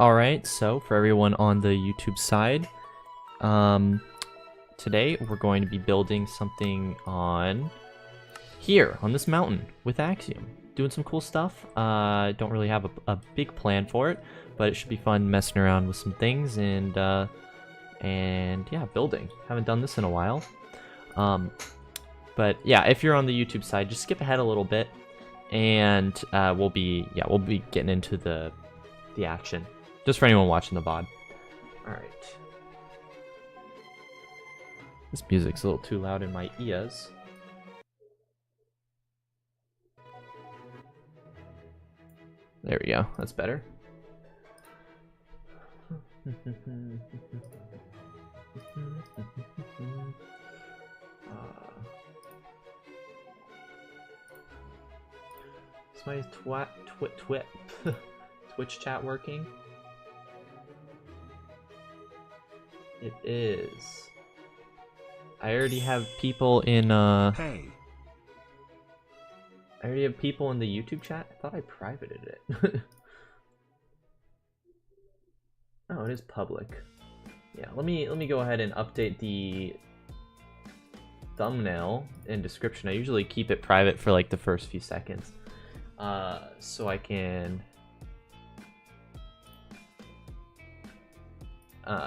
Alright, so for everyone on the YouTube side, today we're going to be building something on here, on this mountain, with Axiom. Doing some cool stuff. Don't really have a big plan for it, but it should be fun messing around with some things and yeah, building. Haven't done this in a while. But yeah, if you're on the YouTube side, just skip ahead a little bit, and we'll be getting into the action. Just for anyone watching the VOD. Alright. This music's a little too loud in my ears. There we go, that's better. Is my Twitch chat working? It is. I already have people in Hey. I already have people in the YouTube chat. I thought I privated it. Oh, it is public. Yeah, let me go ahead and update the thumbnail and description. I usually keep it private for like the first few seconds. So I can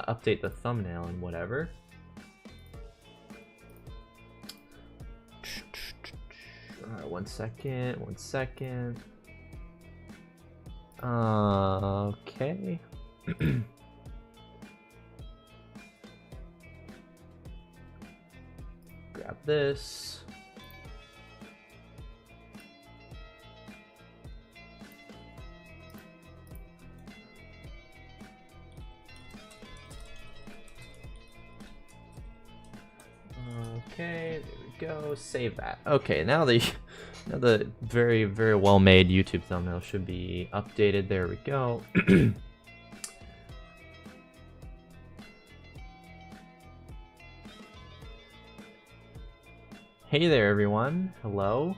update the thumbnail and whatever. Alright, one second. Okay. Grab this. Okay, there we go. Save that. Okay, now the very, very well made YouTube thumbnail should be updated. There we go. Hey there, everyone. Hello.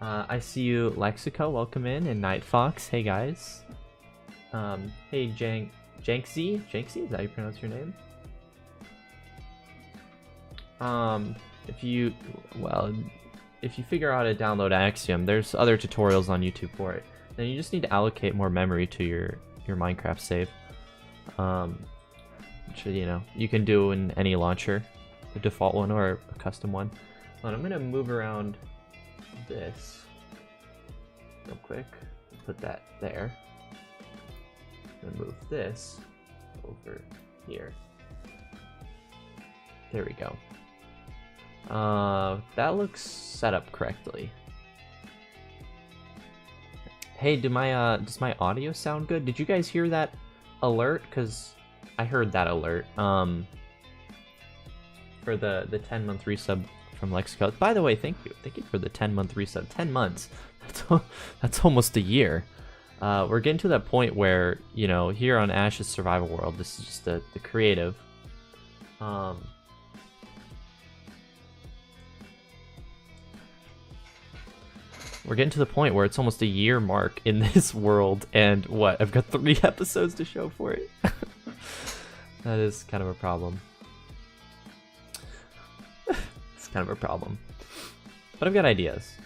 I see you, Lexico. Welcome in, and Night Fox. Hey guys. Hey Janksy. Janksy, is that how you pronounce your name? If you figure out how to download Axiom, there's other tutorials on YouTube for it. Then you just need to allocate more memory to your Minecraft save. Which, you know, you can do in any launcher, the default one or a custom one. I'm gonna move around this real quick. Put that there. And move this over here. There we go. That looks set up correctly. Hey, does my audio sound good? Did you guys hear that alert? Because I heard that alert. For the 10-month resub from Lexico. By the way, thank you for the 10-month resub. 10 months. That's almost a year. We're getting to that point where, you know, here on Ash's Survival World, this is just the creative. We're getting to the point where it's almost a year mark in this world, and what? I've got 3 episodes to show for it. That is kind of a problem. It's kind of a problem. But I've got ideas.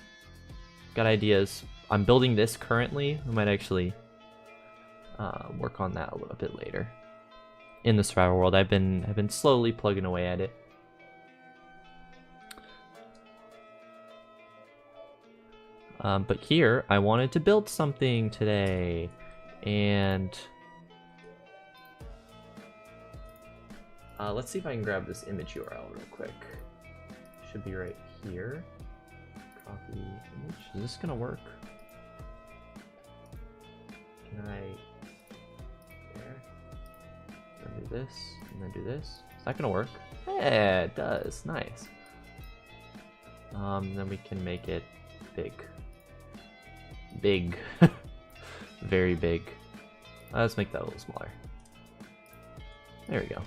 I'm building this currently. I might actually work on that a little bit later. In the survival world, I've been slowly plugging away at it. But here, I wanted to build something today, and let's see if I can grab this image URL real quick. Should be right here. Copy image. Is this gonna work? Can I? There. Then do this, and then do this. Is that gonna work? Yeah, it does. Nice. Then we can make it big. Big. Very big. Let's make that a little smaller. There we go.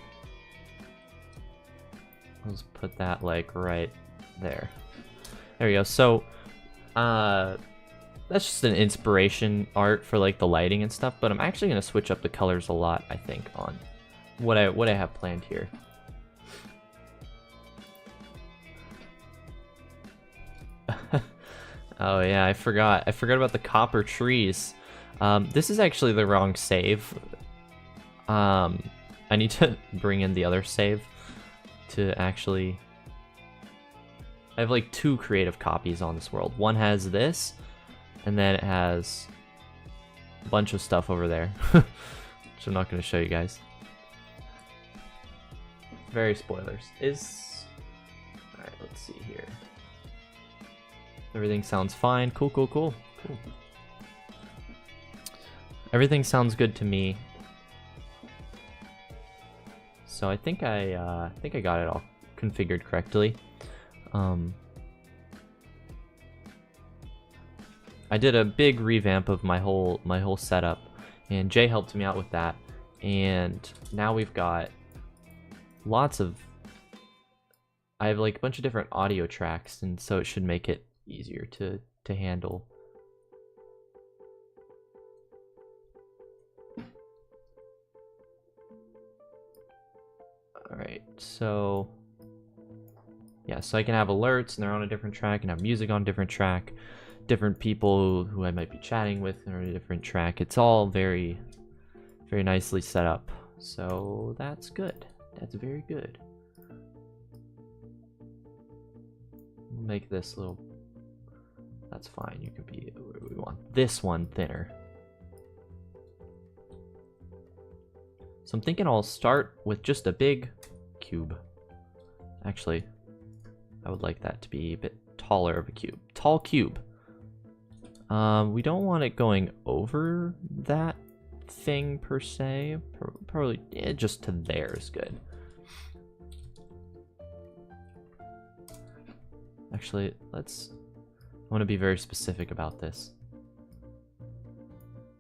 Let's put that like right there. There we go. So, that's just an inspiration art for like the lighting and stuff, but I'm actually gonna switch up the colors a lot, I think, on what I have planned here. Oh yeah, I forgot about the copper trees. This is actually the wrong save. I need to bring in the other save to actually... I have like 2 creative copies on this world. One has this, and then it has a bunch of stuff over there, which I'm not going to show you guys. Very spoilers. Alright, let's see here. Everything sounds fine. Cool. Everything sounds good to me. So I think I got it all configured correctly. I did a big revamp of my whole setup, and Jay helped me out with that. And now we've got lots of... I have like a bunch of different audio tracks, and so it should make it easier to handle. Alright, so... yeah, so I can have alerts, and they're on a different track, and have music on a different track. Different people who I might be chatting with are on a different track. It's all very, very nicely set up. So that's good. That's very good. We'll make this little... that's fine. You can be... we want this one thinner. So I'm thinking I'll start with just a big cube. Actually, I would like that to be a bit taller of a cube. Tall cube. We don't want it going over that thing per se. Probably just to there is good. Actually, I want to be very specific about this.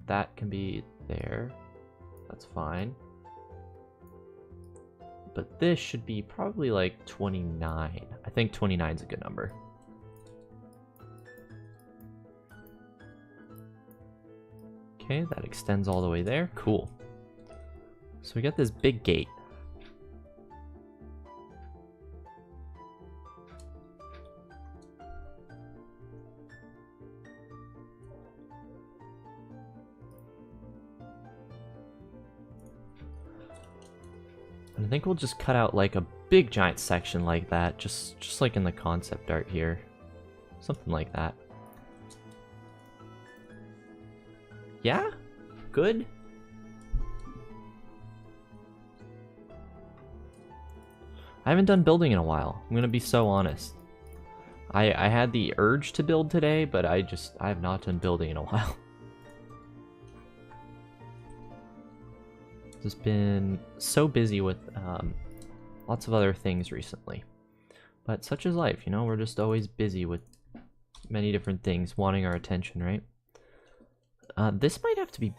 That can be there. That's fine. But this should be probably like 29. I think 29 is a good number. Okay, that extends all the way there. Cool. So we got this big gate. And I think we'll just cut out like a big giant section like that, just like in the concept art here. Something like that. Yeah? Good? I haven't done building in a while. I'm gonna be so honest. I had the urge to build today, but I have not done building in a while. Just been so busy with lots of other things recently. But such is life, you know? We're just always busy with many different things wanting our attention, right? This might have to be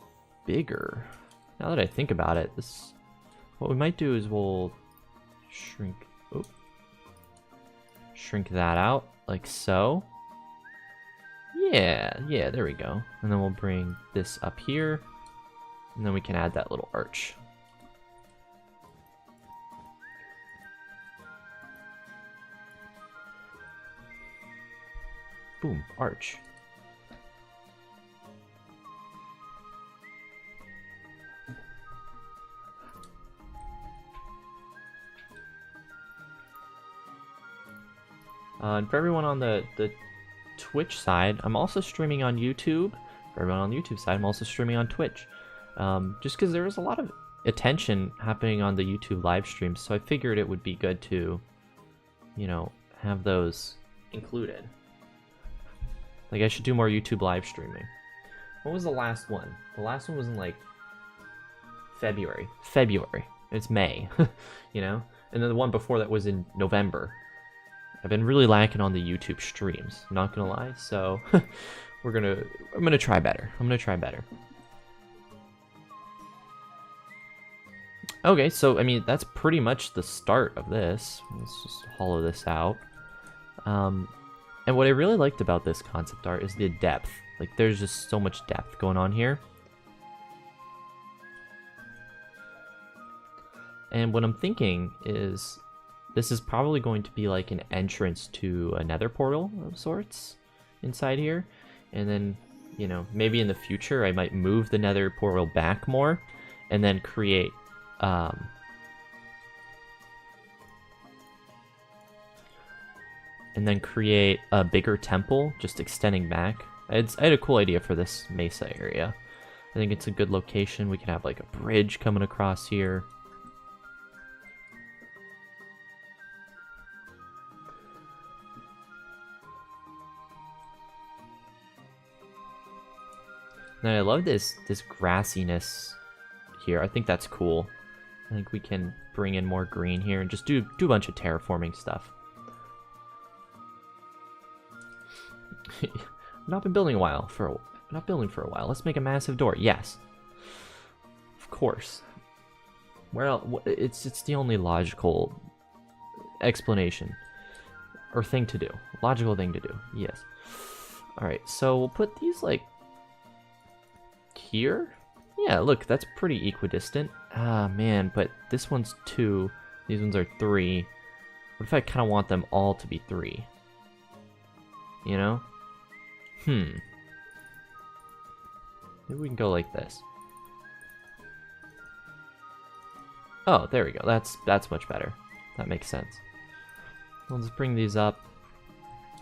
bigger. Now that I think about it, what we might do is we'll shrink that out like so. Yeah, there we go. And then we'll bring this up here, and then we can add that little arch. Boom, arch. And for everyone on the Twitch side, I'm also streaming on YouTube. For everyone on the YouTube side, I'm also streaming on Twitch. Just because there was a lot of attention happening on the YouTube live streams, so I figured it would be good to, you know, have those included. Like, I should do more YouTube live streaming. What was the last one? The last one was in, like, February. It's May, you know? And then the one before that was in November. I've been really lacking on the YouTube streams, not gonna lie, so I'm gonna try better. Okay, so, I mean, that's pretty much the start of this. Let's just hollow this out. And what I really liked about this concept art is the depth. Like, there's just so much depth going on here. And what I'm thinking is this is probably going to be like an entrance to a nether portal of sorts inside here. And then, you know, maybe in the future I might move the nether portal back more and then create a bigger temple just extending back. I had a cool idea for this mesa area. I think it's a good location. We can have like a bridge coming across here. And I love this grassiness here. I think that's cool. I think we can bring in more green here and just do a bunch of terraforming stuff. I've not been building not building for a while. Let's make a massive door. Yes. Of course. Well, it's the only logical explanation or thing to do. Logical thing to do. Yes. All right. So we'll put these like here. Yeah, look, that's pretty equidistant. Ah, man, but this one's 2. These ones are 3. What if I kind of want them all to be 3? You know? Maybe we can go like this. Oh, there we go. That's much better. That makes sense. Let's bring these up.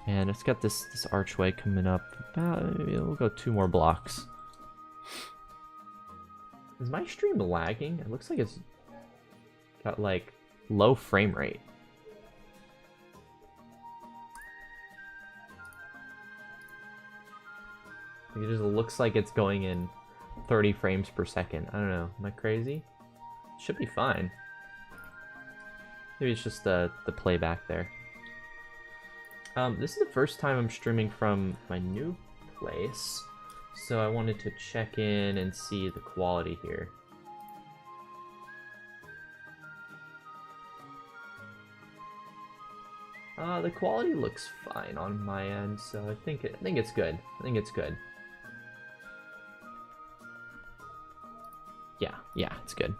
And it's got this archway coming up. We'll go 2 more blocks. Is my stream lagging? It looks like it's got like low frame rate. It just looks like it's going in 30 frames per second. I don't know. Am I crazy? Should be fine. Maybe it's just the playback there. This is the first time I'm streaming from my new place. So I wanted to check in and see the quality here. The quality looks fine on my end, so I think it's good. I think it's good. Yeah, it's good.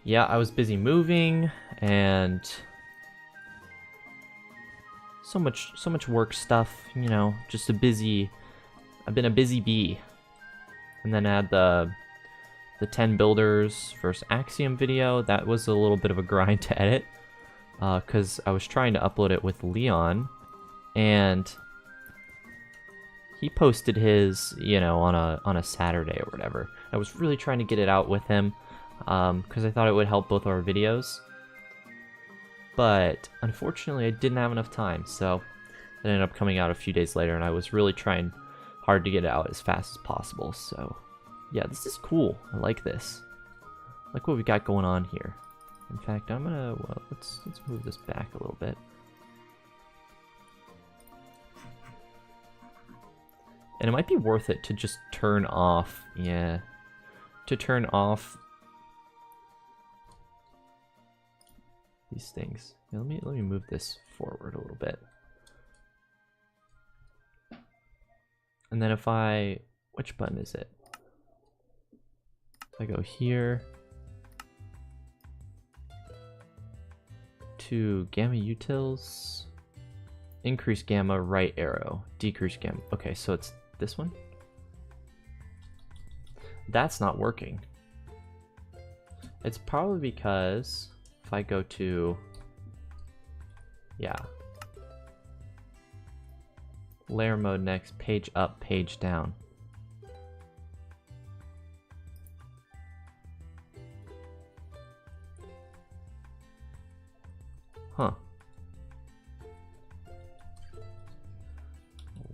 Yeah, I was busy moving and so much work stuff, you know, just I've been a busy bee. And then I had the 10 builders versus Axiom video. That was a little bit of a grind to edit, because I was trying to upload it with Leon, and he posted his, you know, on a Saturday or whatever. I was really trying to get it out with him, because I thought it would help both our videos. But unfortunately, I didn't have enough time, so it ended up coming out a few days later, and I was really trying hard to get it out as fast as possible. So yeah, this is cool. I like this. I like what we got going on here. In fact, I'm gonna let's move this back a little bit. And it might be worth it to just turn off, turn off these things. Yeah, let me move this forward a little bit. And then which button is it? If I go here to gamma utils, increase gamma right arrow, decrease gamma. Okay, so it's this one. That's not working. It's probably because if I go to, layer mode next, page up, page down. Huh.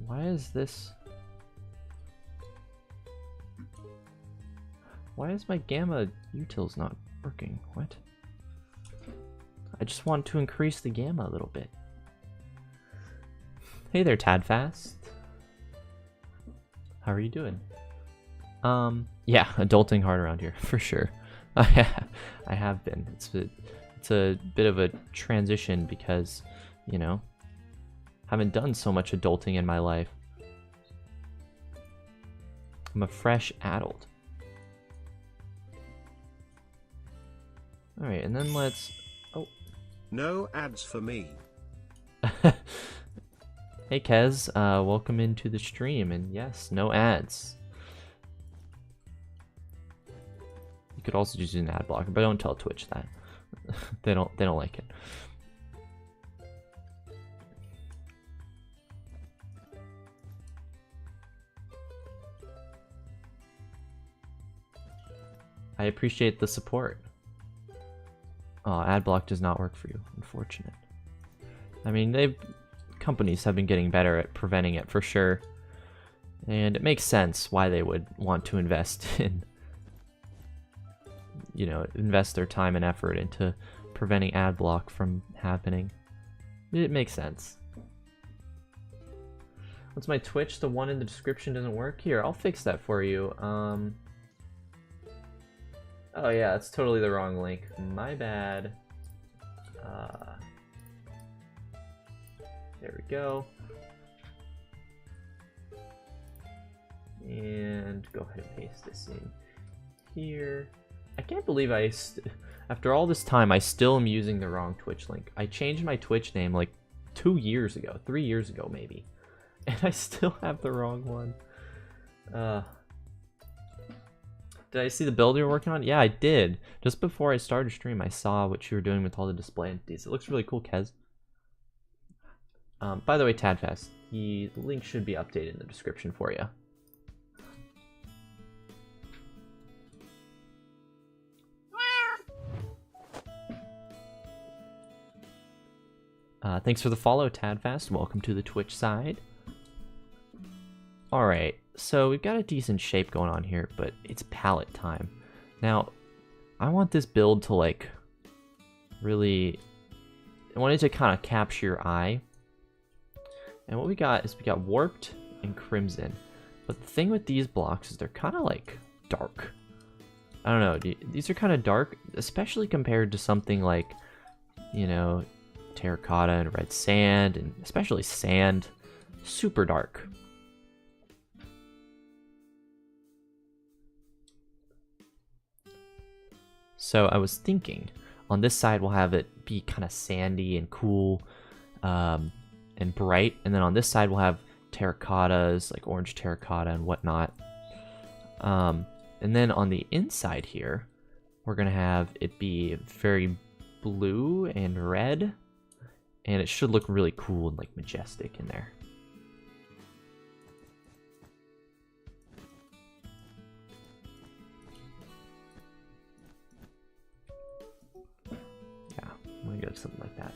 Why is this? Why is my gamma utils not working? What? I just want to increase the gamma a little bit. Hey there, Tadfast. How are you doing? Yeah, adulting hard around here, for sure. I have been. It's a bit of a transition because you know? Haven't done so much adulting in my life. I'm a fresh adult. Alright, and then let's... Oh. No ads for me. Hey Kez, welcome into the stream, and yes, no ads. You could also just use an ad blocker, but don't tell Twitch that. they don't like it. I appreciate the support. Oh, ad block does not work for you. Unfortunate. I mean, companies have been getting better at preventing it for sure. And it makes sense why they would want to invest in, you know, invest their time and effort into preventing ad block from happening. It makes sense. What's my Twitch? The one in the description doesn't work? Here, I'll fix that for you. Oh yeah, it's totally the wrong link. My bad. There we go. And go ahead and paste this in here. I can't believe after all this time, I still am using the wrong Twitch link. I changed my Twitch name like 2 years ago, 3 years ago maybe. And I still have the wrong one. Did I see the build you were working on? Yeah, I did. Just before I started stream, I saw what you were doing with all the display entities. It looks really cool, Kez. By the way, Tadfast, the link should be updated in the description for you. Thanks for the follow, Tadfast. Welcome to the Twitch side. Alright, so we've got a decent shape going on here, but it's palette time. Now, I want this build to, like, really... I want it to kind of capture your eye. And what we got is we got Warped and Crimson. But the thing with these blocks is they're kind of, like, dark. I don't know, these are kind of dark, especially compared to something like, you know, terracotta and red sand, and especially sand. Super dark. So I was thinking, on this side we'll have it be kind of sandy and cool and bright, and then on this side we'll have terracottas, like orange terracotta and whatnot. And then on the inside here, we're gonna have it be very blue and red, and it should look really cool and like majestic in there. Yeah, I'm gonna go something like that.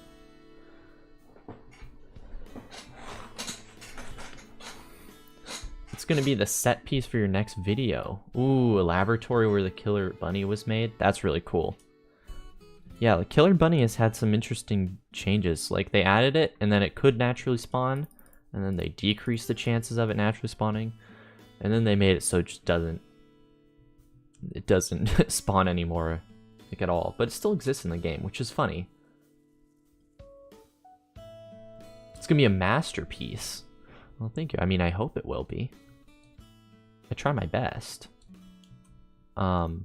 It's gonna be the set piece for your next video. Ooh, a laboratory where the killer bunny was made. That's really cool. Yeah, the killer bunny has had some interesting changes. Like, they added it, and then it could naturally spawn, and then they decreased the chances of it naturally spawning, and then they made it so it just doesn't spawn anymore, like, at all. But it still exists in the game, which is funny. It's gonna be a masterpiece. Well, thank you. I mean, I hope it will be. I try my best. But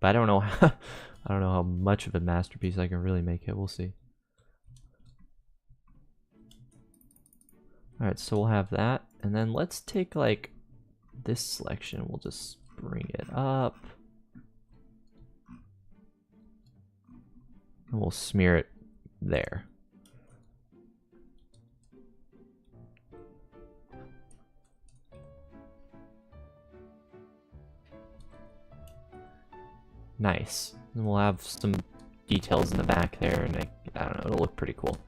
I don't know how, I don't know how much of a masterpiece I can really make it. We'll see. Alright, so we'll have that. And then let's take, like, this selection. We'll just bring it up. And we'll smear it there. Nice. And we'll have some details in the back there, and I don't know, it'll look pretty cool.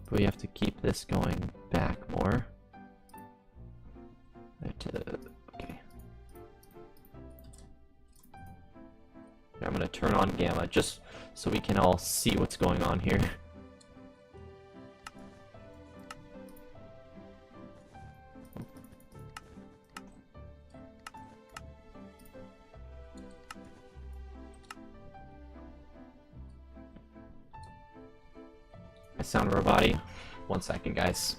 But we have to keep this going back more. Okay. I'm gonna turn on gamma just so we can all see what's going on here. I sound robot-y. 1 second, guys.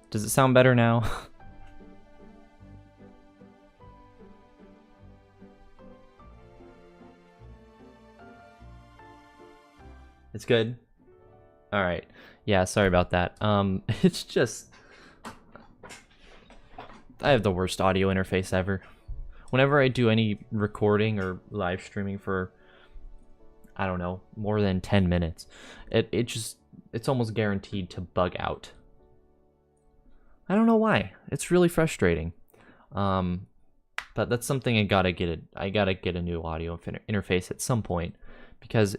Does it sound better now? It's good. All right. Yeah, sorry about that. It's just I have the worst audio interface ever. Whenever I do any recording or live streaming for, I don't know, more than 10 minutes, it's almost guaranteed to bug out. I don't know why. It's really frustrating. But that's something I gotta get a new audio interface at some point, because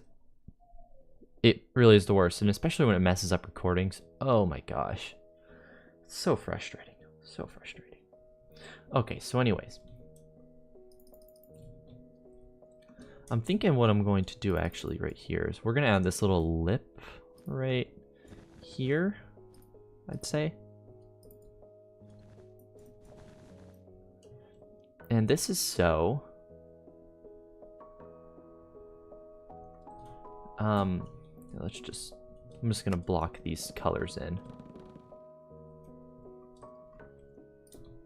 it really is the worst, and especially when it messes up recordings. Oh my gosh. It's so frustrating. So frustrating. Okay, so anyways. I'm thinking what I'm going to do actually right here is we're gonna add this little lip right here, I'd say. And this is so I'm just gonna block these colors in.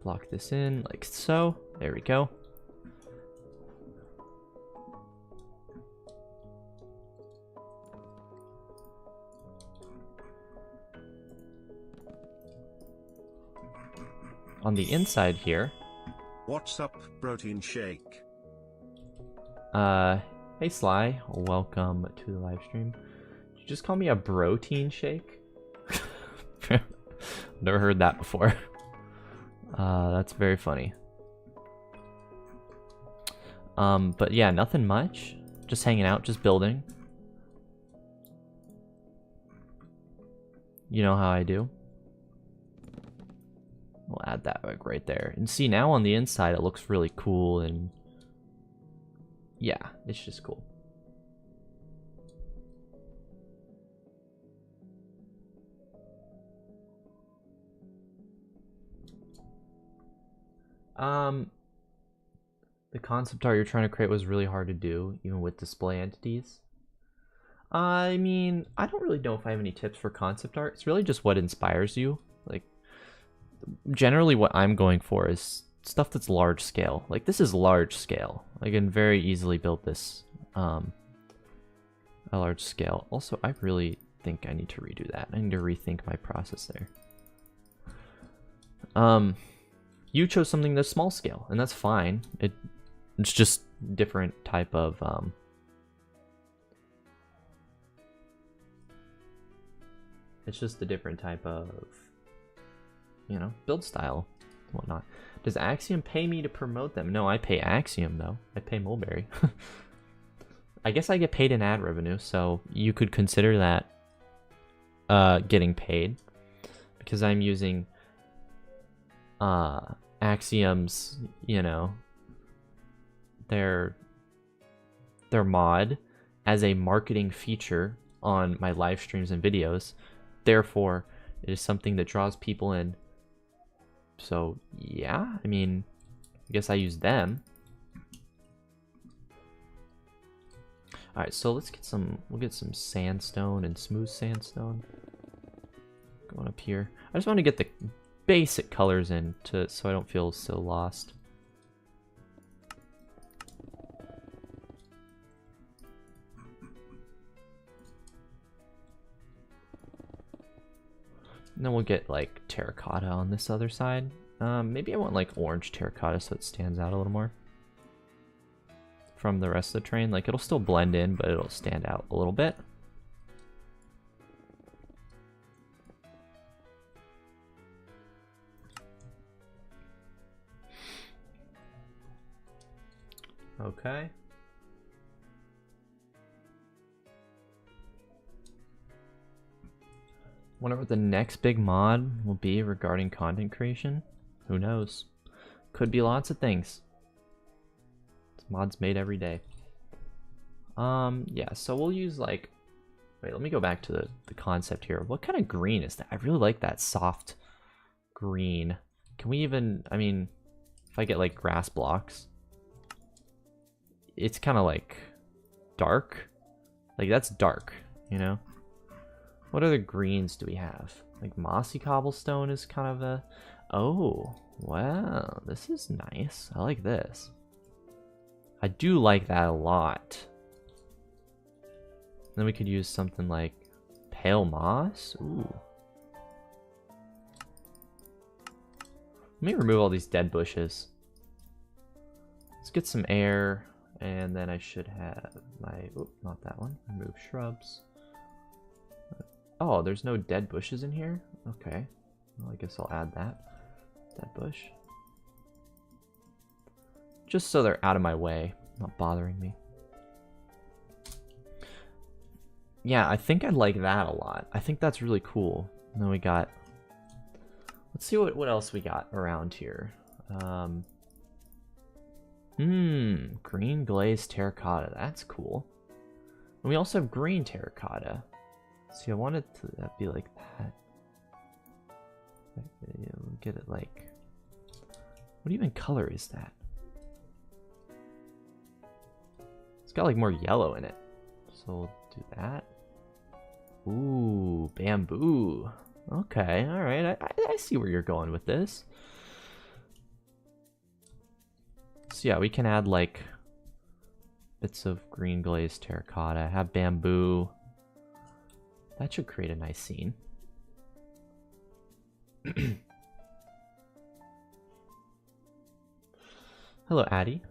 Block this in like so. There we go. On the inside here. What's up, protein shake? Hey Sly, welcome to the live stream. Did you just call me a protein shake? Never heard that before. That's very funny. But yeah, nothing much. Just hanging out, just building. You know how I do. We'll add that like right there. And see, now on the inside it looks really cool, and yeah, it's just cool. The concept art you're trying to create was really hard to do, even with display entities. I mean, I don't really know if I have any tips for concept art. It's really just what inspires you. Like, generally what I'm going for is stuff that's large scale. Like, this is large scale. I can very easily build this a large scale. Also, I really think I need to redo that. I need to rethink my process there. You chose something that's small scale, and that's fine. It's just different type of it's just a different type of, you know, build style and whatnot. Does Axiom pay me to promote them? No, I pay Axiom though. I pay Mulberry. I guess I get paid in ad revenue, so you could consider that getting paid, because I'm using Axiom's, you know, their mod as a marketing feature on my live streams and videos. Therefore, it is something that draws people in. So yeah, I mean, I guess I use them. All right, so we'll get some sandstone and smooth sandstone going up here. I just want to get the basic colors in so I don't feel so lost. And then we'll get like terracotta on this other side. Maybe I want like orange terracotta so it stands out a little more from the rest of the train. Like, it'll still blend in, but it'll stand out a little bit. Okay. Wonder what the next big mod will be regarding content creation. Who knows? Could be lots of things. Mods made every day. Yeah, so we'll use like... Wait, let me go back to the concept here. What kind of green is that? I really like that soft green. Can we even... I mean, if I get like grass blocks, it's kind of like dark. Like that's dark, you know? What other greens do we have? Like mossy cobblestone is kind of a... Oh, wow, this is nice. I like this. I do like that a lot. Then we could use something like pale moss. Ooh. Let me remove all these dead bushes. Let's get some air, and then I should have my... Oh, not that one. Remove shrubs. Oh, there's no dead bushes in here? Okay. Well, I guess I'll add that. Dead bush. Just so they're out of my way, not bothering me. Yeah, I think I like that a lot. I think that's really cool. And then we got... Let's see what else we got around here. Green glazed terracotta. That's cool. And we also have green terracotta. See, I wanted to be like that. Get it like... What even color is that? It's got like more yellow in it. So we'll do that. Ooh, bamboo. Okay, alright. I see where you're going with this. So yeah, we can add like bits of green glazed terracotta, have bamboo. That should create a nice scene. Hello, Addie.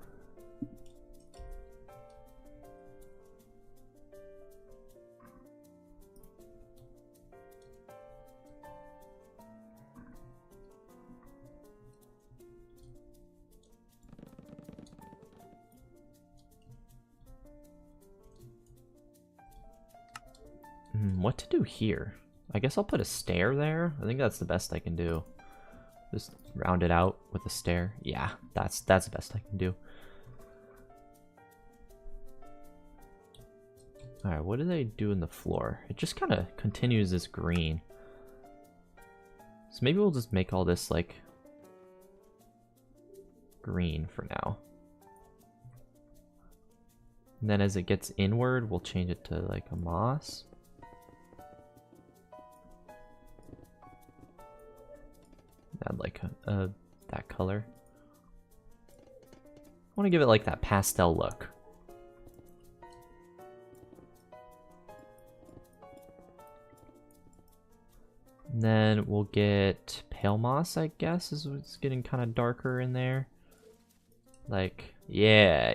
What to do here? I guess I'll put a stair there. I think that's the best I can do. Just round it out with a stair. Yeah, that's the best I can do. Alright, what do they do in the floor? It just kind of continues this green. So maybe we'll just make all this like green for now. And then as it gets inward, we'll change it to like a moss. Add like that color. I want to give it like that pastel look. And then we'll get pale moss, I guess, is what's getting kind of darker in there. Like, yeah.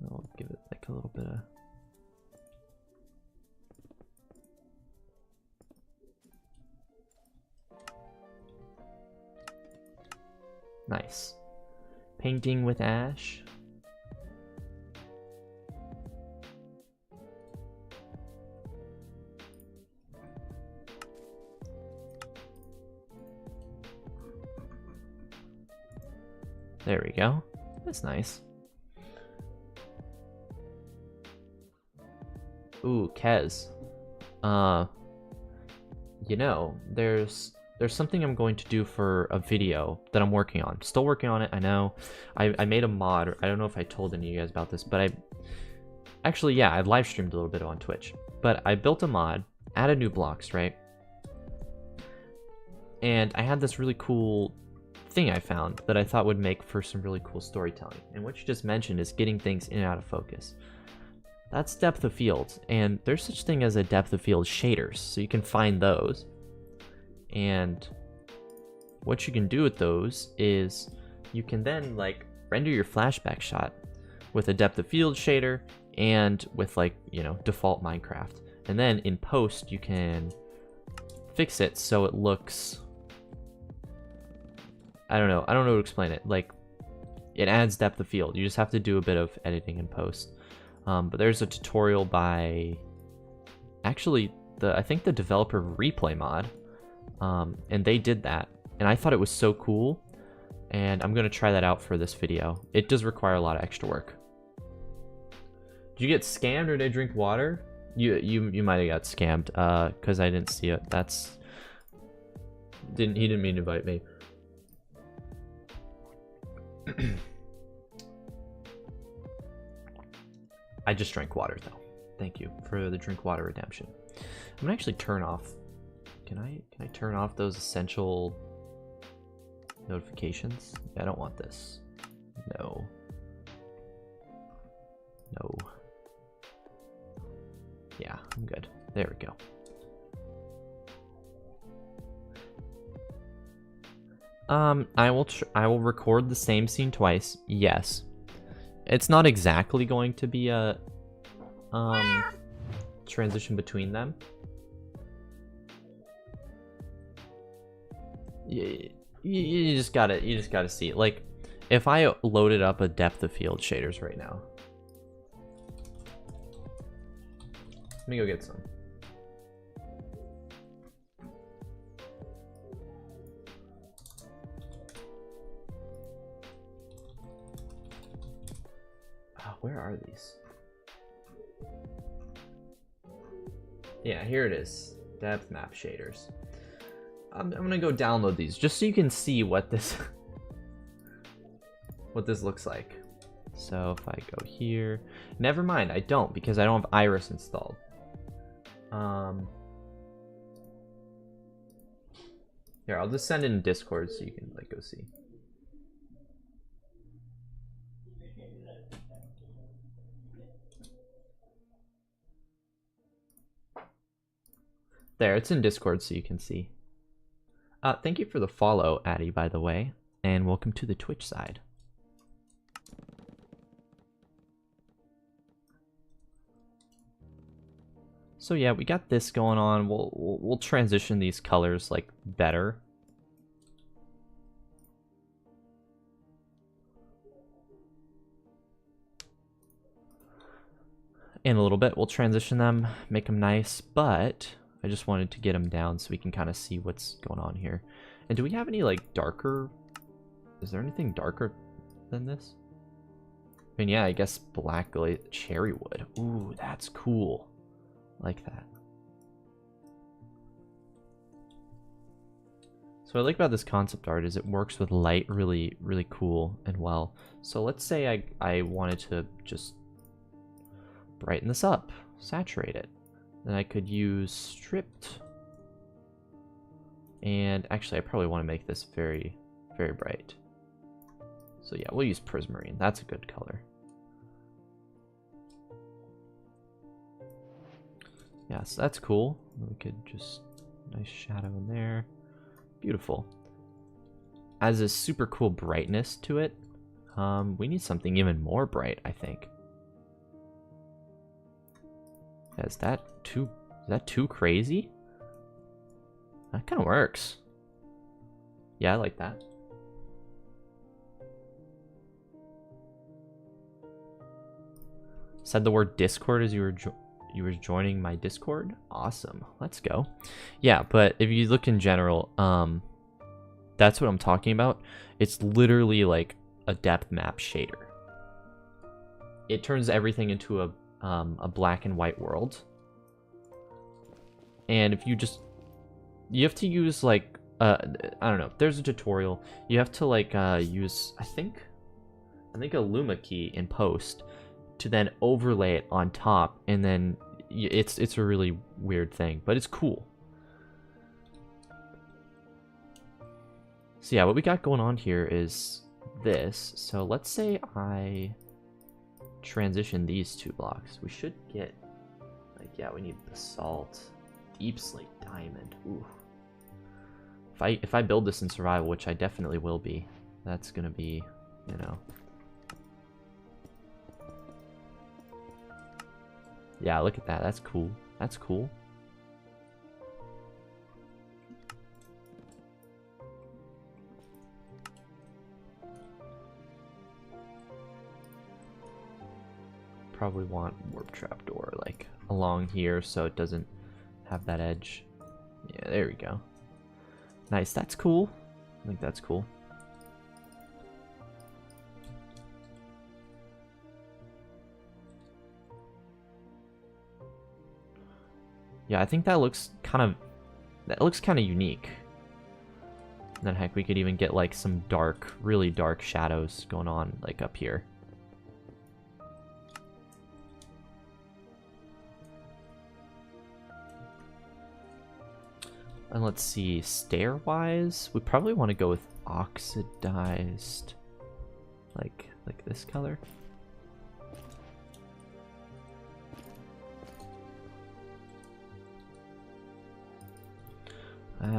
I'll give it like a little bit of... Nice. Painting with ash. There we go. That's nice. Ooh, Kez. You know, there's something I'm going to do for a video that I'm working on. Still working on it, I know. I made a mod. I don't know if I told any of you guys about this, but actually, yeah, I've live streamed a little bit on Twitch. But I built a mod, added new blocks, right? And I had this really cool thing I found that I thought would make for some really cool storytelling. And what you just mentioned is getting things in and out of focus. That's depth of field, and there's such thing as a depth of field shaders, so you can find those. And what you can do with those is you can then like render your flashback shot with a depth of field shader and with like, you know, default Minecraft. And then in post you can fix it so it looks, I don't know how to explain it. Like, it adds depth of field. You just have to do a bit of editing in post. But there's a tutorial by actually I think the developer Replay Mod. And they did that, and I thought it was so cool. And I'm going to try that out for this video. It does require a lot of extra work. Did you get scammed or did I drink water? You might have got scammed because I didn't see it. He didn't mean to invite me. I just drank water though. Thank you for the drink water redemption. I'm gonna actually turn off. Can I turn off those essential notifications? I don't want this. No. No. Yeah, I'm good. There we go. I will record the same scene twice. Yes. It's not exactly going to be a transition between them. You just gotta see it. Like, if I loaded up a depth of field shaders right now. Let me go get some. Where are these? Yeah, here it is. Depth map shaders. I'm gonna go download these just so you can see what this what this looks like. So if I go here, never mind, I don't because I don't have Iris installed. Here, I'll just send it in Discord so you can like go see. There, it's in Discord so you can see. Thank you for the follow, Addy, by the way, and welcome to the Twitch side. So yeah, we got this going on. We'll transition these colors like better. In a little bit, we'll transition them, make them nice, but I just wanted to get them down so we can kind of see what's going on here. And do we have any like darker? Is there anything darker than this? I mean, yeah, I guess black cherry wood. Ooh, that's cool. Like that. So what I like about this concept art is it works with light really, really cool and well. So let's say I wanted to just brighten this up, saturate it. Then I could use stripped. And actually, I probably want to make this very, very bright. So yeah, we'll use prismarine. That's a good color. Yeah, so that's cool. We could just, nice shadow in there. Beautiful. As a super cool brightness to it, we need something even more bright, I think. Yeah, is that too crazy? That kind of works. Yeah, I like that. Said the word Discord as you were joining my Discord. Awesome. Let's go. Yeah, but if you look in general, that's what I'm talking about. It's literally like a depth map shader. It turns everything into a black and white world. And if you have to use like I don't know, there's a tutorial. You have to like use I think a Luma key in post to then overlay it on top, and then it's a really weird thing, but it's cool. So yeah, what we got going on here is this. So let's say I transition these two blocks. We should get like, yeah, we need basalt, deep slate, diamond. Ooh. If I build this in survival, which I definitely will be, that's gonna be, you know. Yeah, look at that. That's cool. That's cool. Probably want warp trapdoor like along here so it doesn't have that edge. Yeah, there we go. Nice. That's cool. I think that's cool. Yeah, I think that looks kind of unique. And then heck, we could even get like some dark, really dark shadows going on like up here. And let's see, stair-wise, we probably want to go with oxidized, like this color.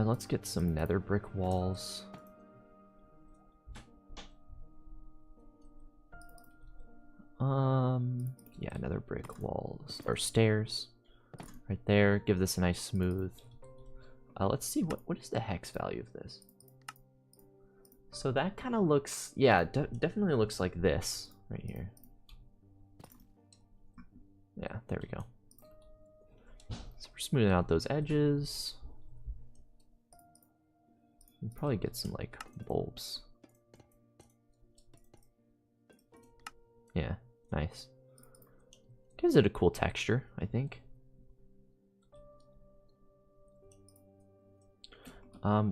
Let's get some nether brick walls. Yeah, nether brick walls or stairs right there. Give this a nice smooth. Let's see what is the hex value of this. So that kind of looks, yeah, definitely looks like this right here. Yeah, there we go. So we're smoothing out those edges. We'll probably get some like bulbs. Yeah, nice. Gives it a cool texture, I think.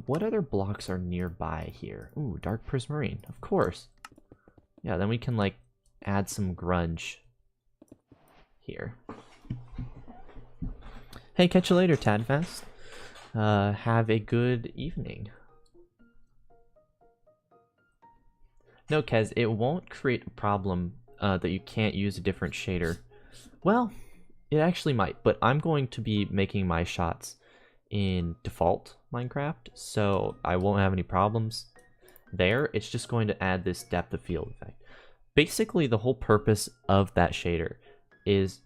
What other blocks are nearby here? Ooh, dark prismarine, of course. Yeah, then we can like add some grunge here. Hey, catch you later, Tadfast. Have a good evening. No, Kez, it won't create a problem that you can't use a different shader. Well, it actually might, but I'm going to be making my shots in default Minecraft, so I won't have any problems there. It's just going to add this depth of field effect. Basically, the whole purpose of that shader is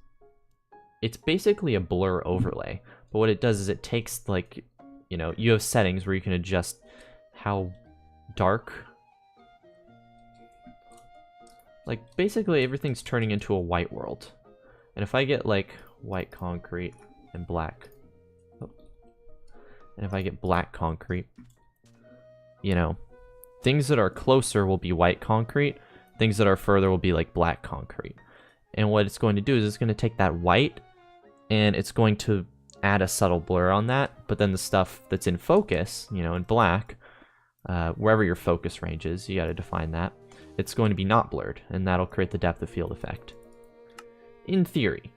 it's basically a blur overlay, but what it does is it takes, like, you know, you have settings where you can adjust how dark, like basically everything's turning into a white world. And if I get like white concrete and black, and if I get black concrete, you know, things that are closer will be white concrete, things that are further will be like black concrete. And what it's going to do is it's going to take that white and it's going to add a subtle blur on that, but then the stuff that's in focus, you know, in black, wherever your focus range is, you got to define that, it's going to be not blurred, and that'll create the depth of field effect. In theory.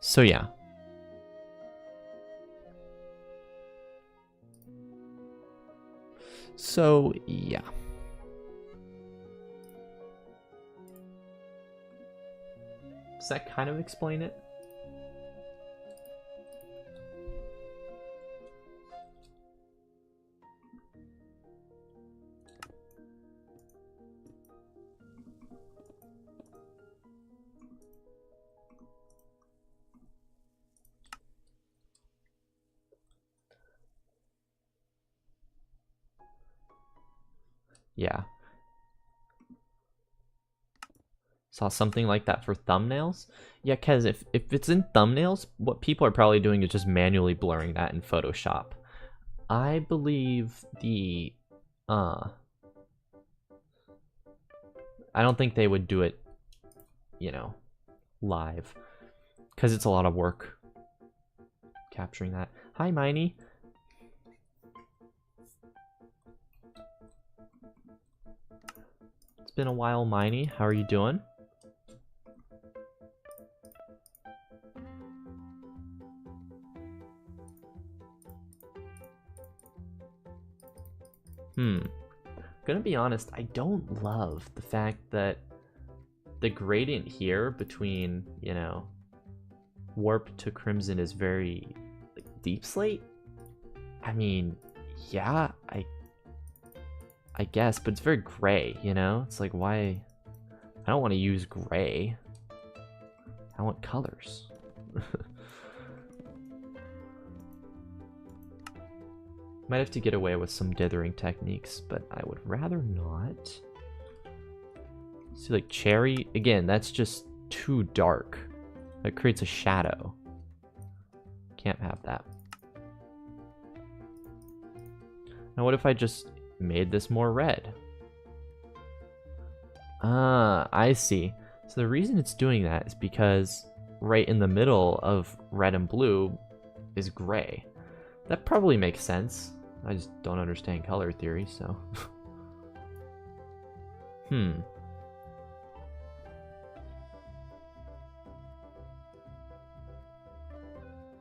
So yeah. So yeah. Does that kind of explain it? Yeah. Saw something like that for thumbnails. Yeah, because if it's in thumbnails, what people are probably doing is just manually blurring that in Photoshop. I believe the I don't think they would do it, you know, live, because it's a lot of work capturing that. Hi, Miney. It's been a while, Miney. How are you doing? Gonna be honest, I don't love the fact that the gradient here between, you know, warp to crimson is very like, deep slate. I mean, yeah, I guess, but it's very gray, you know? It's like, why? I don't want to use gray. I want colors. Might have to get away with some dithering techniques, but I would rather not. See, like cherry, again, that's just too dark. That creates a shadow. Can't have that. Now what if I just made this more red? Ah, I see. So the reason it's doing that is because right in the middle of red and blue is gray. That probably makes sense. I just don't understand color theory, so.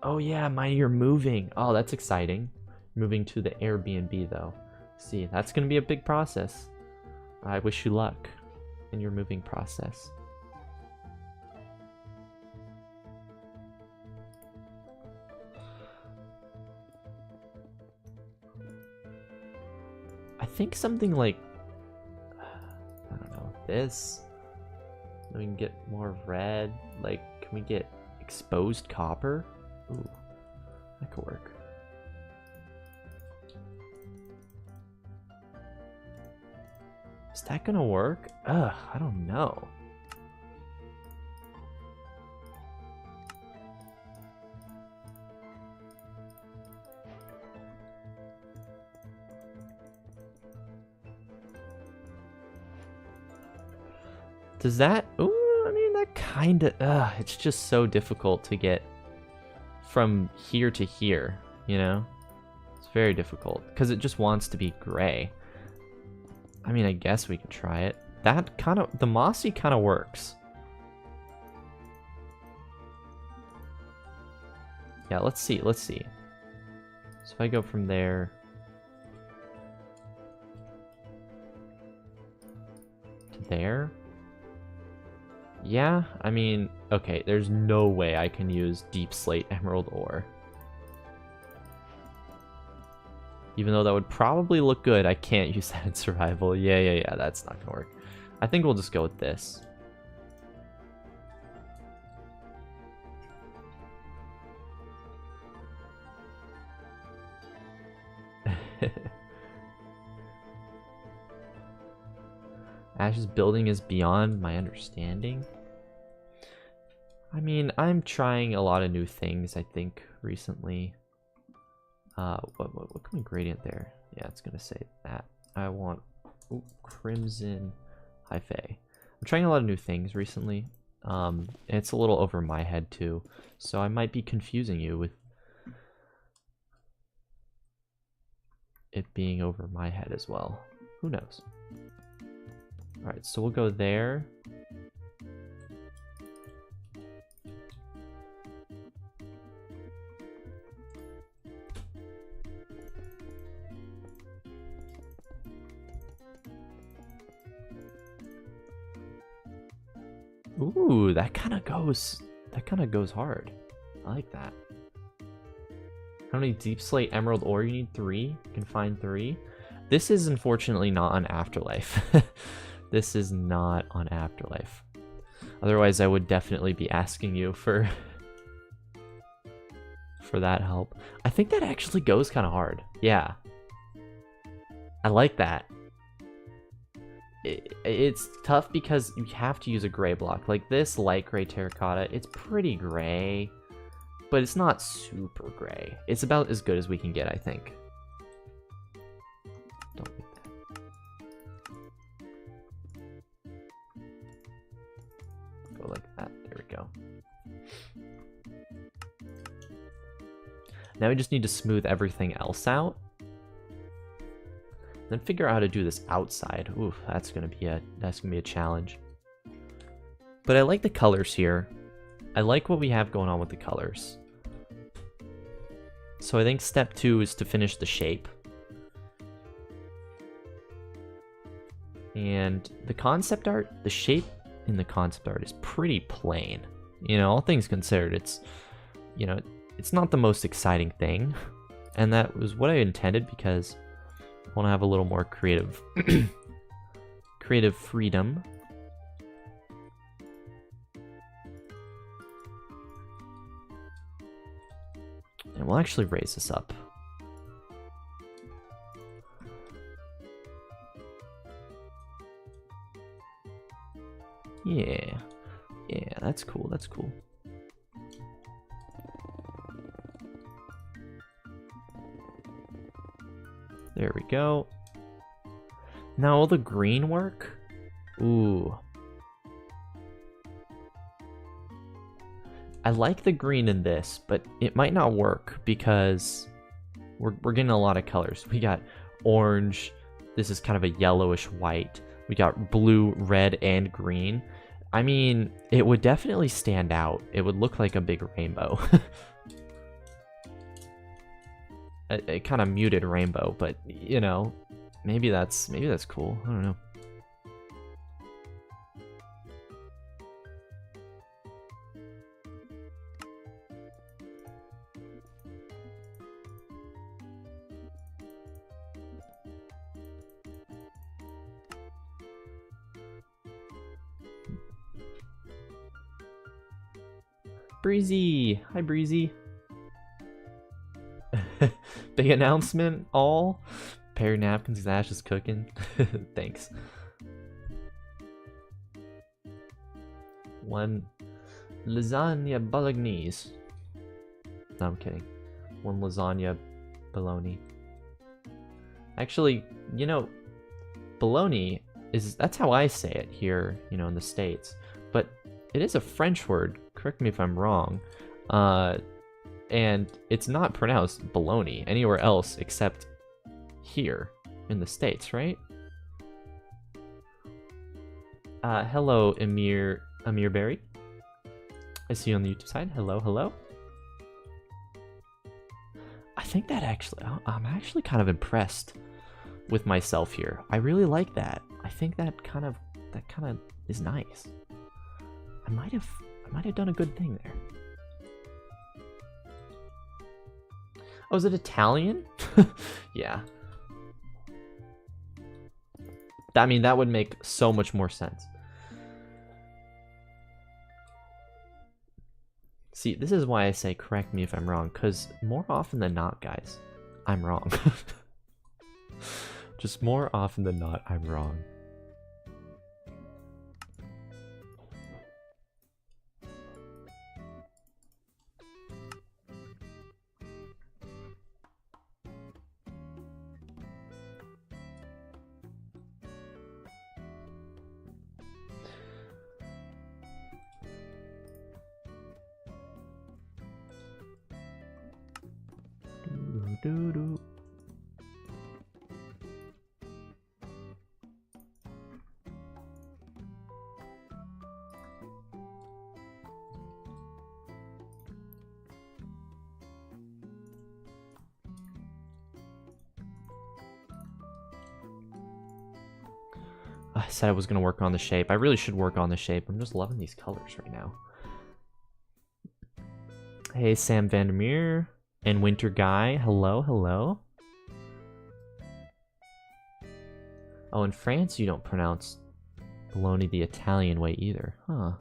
Oh yeah, you're moving. Oh, that's exciting. Moving to the Airbnb though. See, that's gonna be a big process. I wish you luck in your moving process. I think something like, I don't know, this. We can get more red. Like, can we get exposed copper? Ooh, that could work. Is that gonna work? Ugh, I don't know. Does that... Ooh, I mean, that kinda... it's just so difficult to get from here to here, you know? It's very difficult, because it just wants to be gray. I mean, I guess we can try it. That kind of... The mossy kind of works. Yeah, let's see, let's see. So if I go from there... to there... Yeah, I mean, okay, there's no way I can use deep slate emerald ore. Even though that would probably look good, I can't use that in survival. Yeah, that's not gonna work. I think we'll just go with this. Ash's building is beyond my understanding. I mean, I'm trying a lot of new things, I think, recently. What can we gradient there? Yeah, it's gonna say that. I want crimson hyphae. I'm trying a lot of new things recently. And it's a little over my head too, so I might be confusing you with it being over my head as well. Who knows? Alright, so we'll go there. Ooh, that kind of goes hard. I like that. How many deep slate emerald ore you need? 3. You can find 3. This is unfortunately not on Afterlife. This is not on Afterlife. Otherwise, I would definitely be asking you for that help. I think that actually goes kind of hard. Yeah. I like that. It's tough because you have to use a gray block. Like this light gray terracotta, it's pretty gray, but it's not super gray. It's about as good as we can get, I think. Don't make that. Go like that. There we go. Now we just need to smooth everything else out. Then figure out how to do this outside. Ooh, that's gonna be a challenge. But I like the colors here. I like what we have going on with the colors. So I think step 2 is to finish the shape. And the concept art, the shape in the concept art is pretty plain. You know, all things considered, it's, you know, it's not the most exciting thing. And that was what I intended because I want to have a little more creative creative freedom. And we'll actually raise this up. Yeah, that's cool, that's cool. There we go. Now will the green work? Ooh. I like the green in this, but it might not work because we're getting a lot of colors. We got orange. This is kind of a yellowish white. We got blue, red, and green. I mean, it would definitely stand out. It would look like a big rainbow. a kind of muted rainbow, but you know, maybe that's cool. I don't know. Breezy! Hi, Breezy. Big announcement, all. Pair of napkins, Ash is cooking. Thanks. One lasagna bolognese. No, I'm kidding. One lasagna bologna. Actually, you know, bologna that's how I say it here, you know, in the States. But it is a French word, correct me if I'm wrong. And it's not pronounced bologna anywhere else except here in the States, right? Hello, Amir Berry. I see you on the YouTube side. Hello, hello. I think that I'm actually kind of impressed with myself here. I really like that. I think that kind of is nice. I might have done a good thing there. Oh, is it Italian? Yeah. I mean, that would make so much more sense. See, this is why I say correct me if I'm wrong, because more often than not, guys, I'm wrong. Just more often than not, I'm wrong. Doo-doo. I said I was going to work on the shape. I really should work on the shape. I'm just loving these colors right now. Hey, Sam Vandermeer and Winter Guy. Hello, hello. Oh, in France you don't pronounce bologna the Italian way either. Huh.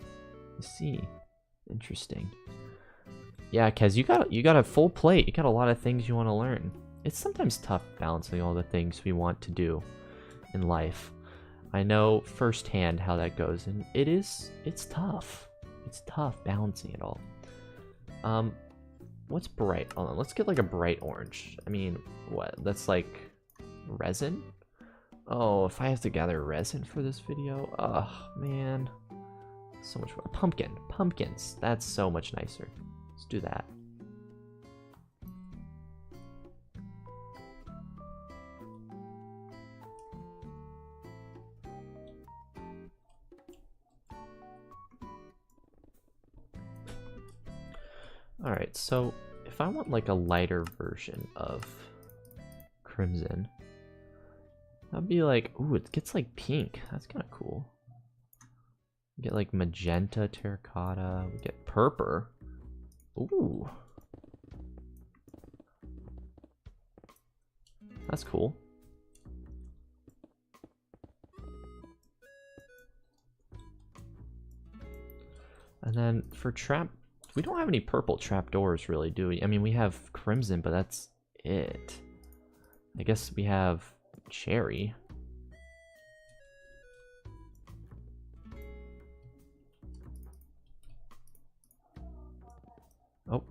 I see. Interesting. Yeah, Kez, you got a full plate. You got a lot of things you want to learn. It's sometimes tough balancing all the things we want to do in life. I know firsthand how that goes, and it's tough. It's tough balancing it all. What's bright? Hold on, let's get like a bright orange. I mean, what? That's like resin? Oh, if I have to gather resin for this video, oh man. So much more. Pumpkins. That's so much nicer. Let's do that. Alright, so if I want like a lighter version of crimson, that'd be like, ooh, it gets like pink. That's kind of cool. We get like magenta, terracotta, we get purple. Ooh. That's cool. And then for trap, we don't have any purple trapdoors really, do we? I mean, we have crimson, but that's it. I guess we have cherry. Oh.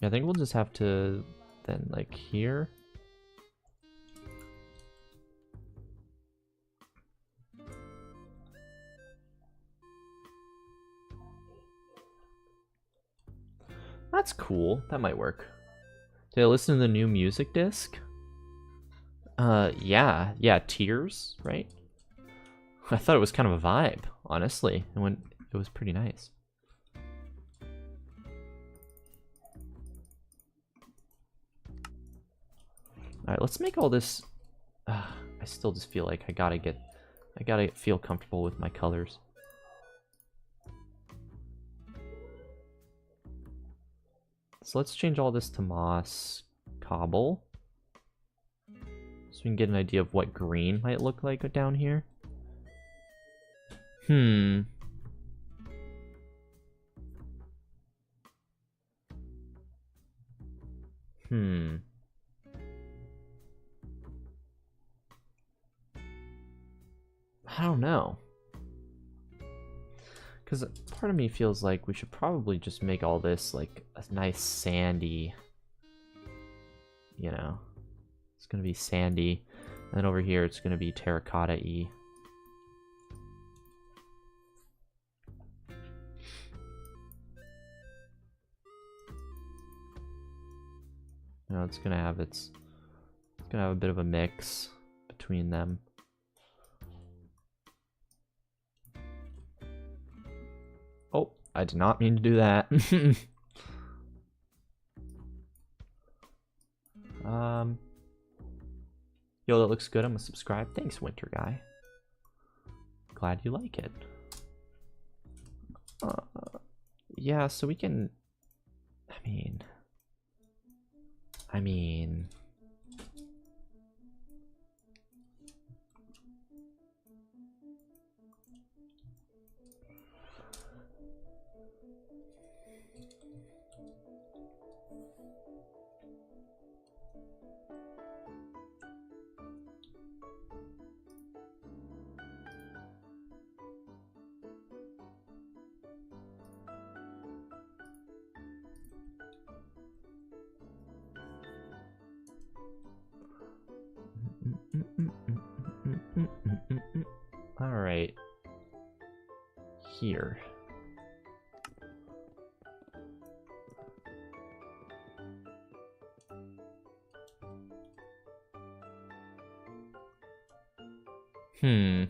Yeah, I think we'll just have to then like here. That's cool. That might work. Did I listen to the new music disc? Yeah. Yeah, Tears, right? I thought it was kind of a vibe, honestly. It was pretty nice. Alright, let's make all this... I still just feel like I gotta feel comfortable with my colors. So let's change all this to moss cobble. So we can get an idea of what green might look like down here. Hmm. I don't know. Because part of me feels like we should probably just make all this like a nice sandy, you know. It's going to be sandy. And then over here it's going to be terracotta-y. You know, it's going to have a bit of a mix between them. Oh, I did not mean to do that. Yo, that looks good. I'm gonna subscribe. Thanks, Winter Guy. Glad you like it. Yeah, so we can... I mean... Alright. Here. Have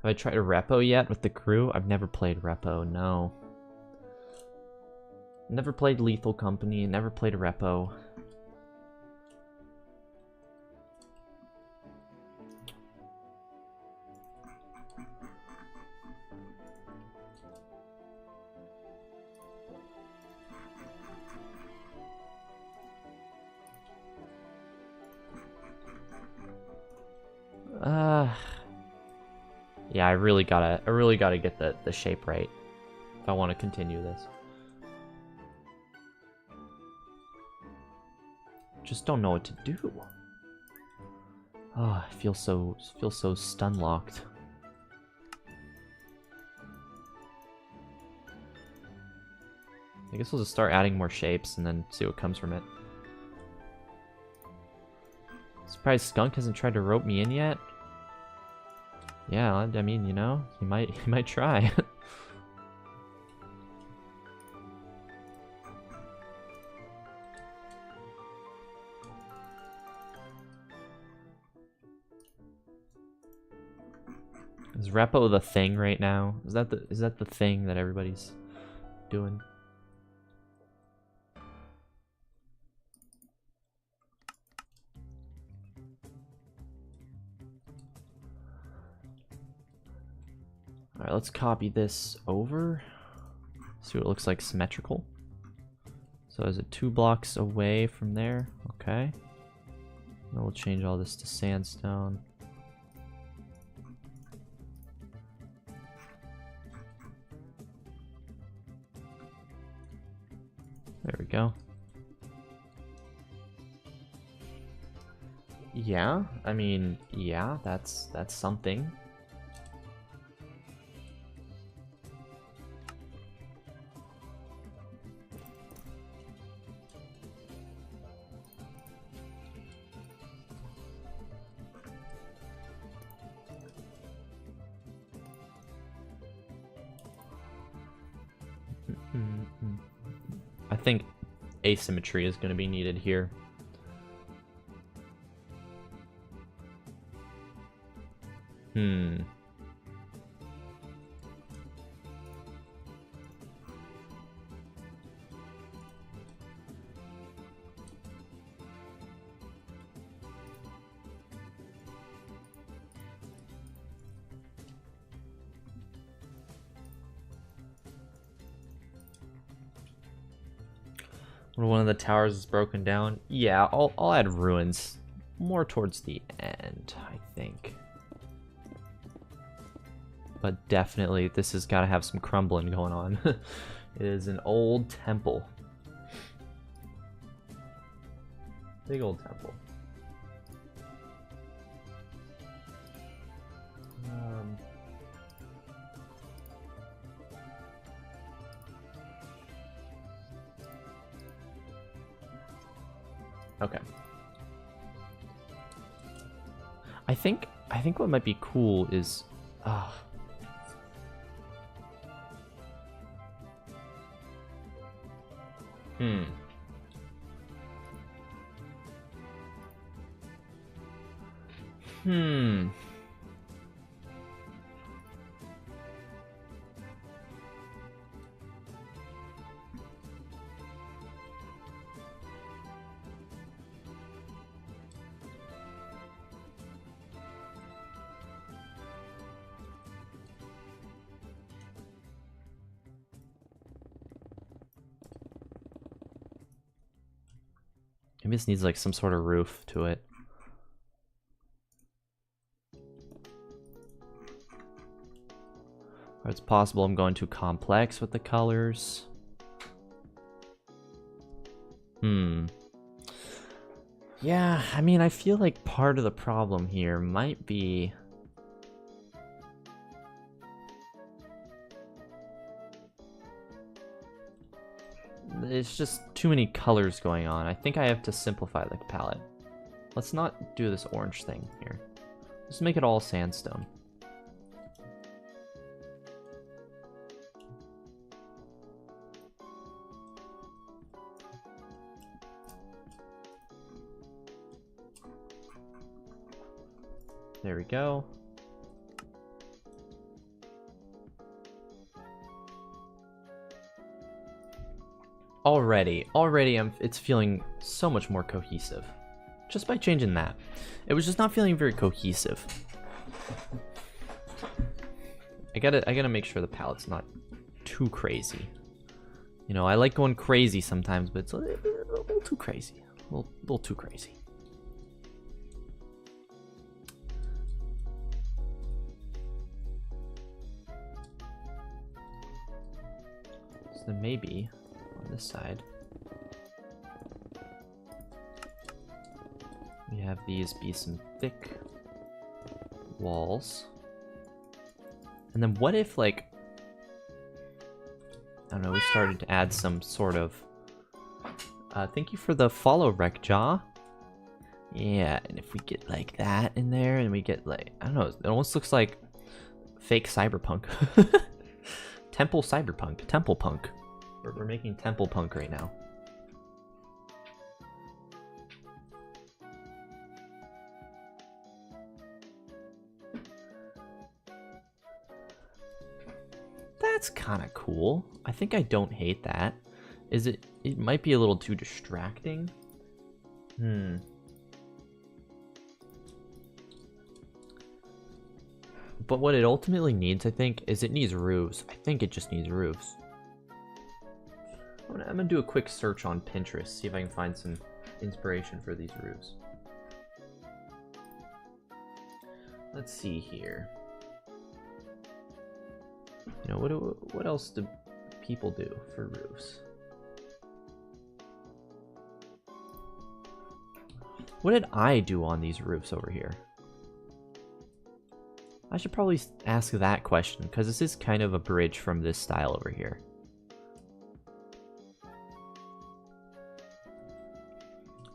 I tried a repo yet with the crew? I've never played repo, no. Never played Lethal Company, never played a repo. Yeah, I really gotta get the shape right if I want to continue this. Just don't know what to do. Oh, I feel so stun locked. I guess we'll just start adding more shapes and then see what comes from it. Surprised Skunk hasn't tried to rope me in yet. Yeah, I mean, you know, he might try. Is repo the thing right now? Is that the thing that everybody's doing? Alright, let's copy this over. See what it looks like symmetrical. So is it 2 blocks away from there? Okay. Then we'll change all this to sandstone. There we go. Yeah, I mean, yeah, that's something. I think asymmetry is going to be needed here. When one of the towers is broken down, yeah, I'll add ruins more towards the end, I think. But definitely, this has got to have some crumbling going on. It is an old temple. Big old temple. Okay. I think what might be cool is maybe this needs like some sort of roof to it. Or it's possible I'm going too complex with the colors. Yeah, I mean, I feel like part of the problem here might be it's just too many colors going on. I think I have to simplify the palette. Let's not do this orange thing here. Just make it all sandstone. There we go. Already it's feeling so much more cohesive. Just by changing that. It was just not feeling very cohesive. I gotta make sure the palette's not too crazy. You know, I like going crazy sometimes, but it's a little too crazy. A little too crazy. So then maybe on this side we have these be some thick walls. And then what if, like, I don't know, we started to add some sort of thank you for the follow, Wreckjaw. Yeah, and if we get like that in there and we get like, I don't know, it almost looks like fake cyberpunk. Temple cyberpunk, temple punk. We're making temple punk right now. That's kind of cool. I think I don't hate that. Is it? It might be a little too distracting. But what it ultimately needs, I think, is it needs roofs. I think it just needs roofs. I'm gonna do a quick search on Pinterest, see if I can find some inspiration for these roofs. Let's see here. You know, what else do people do for roofs? What did I do on these roofs over here? I should probably ask that question, because this is kind of a bridge from this style over here.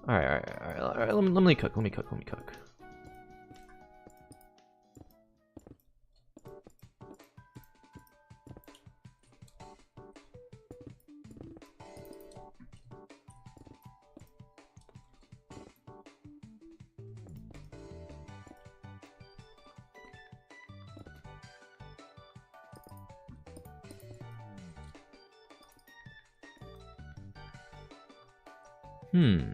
Alright, let me cook. Hmm.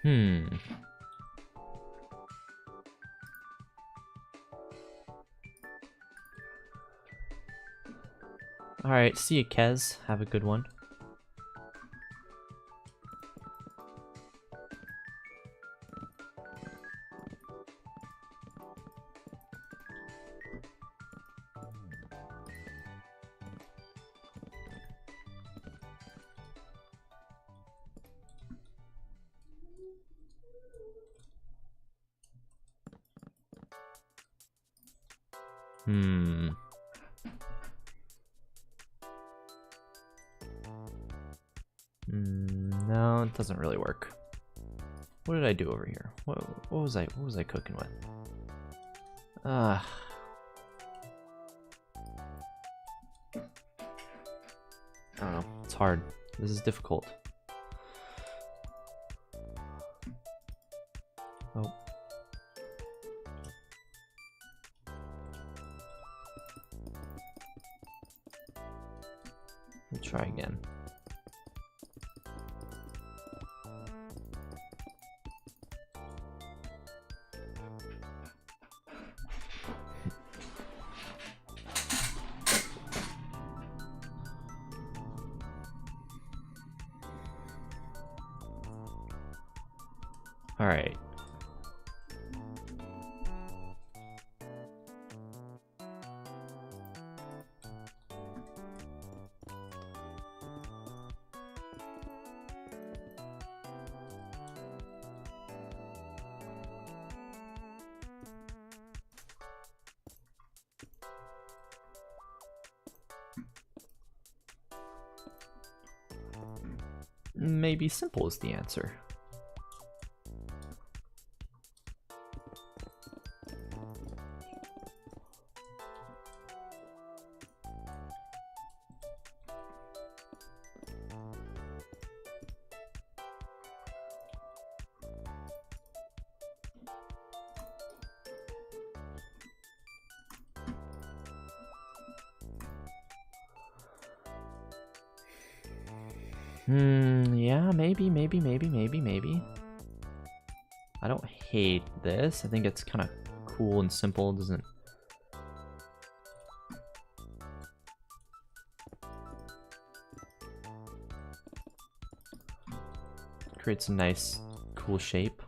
Hmm. Alright, see you, Kez. Have a good one. Hmm. No, it doesn't really work. What did I do over here? What was I cooking with? I don't know. It's hard. This is difficult. Oh. We'll try again. All right. Maybe simple is the answer. Yeah, maybe. I don't hate this. I think it's kind of cool and simple. It doesn't... creates a nice, cool shape.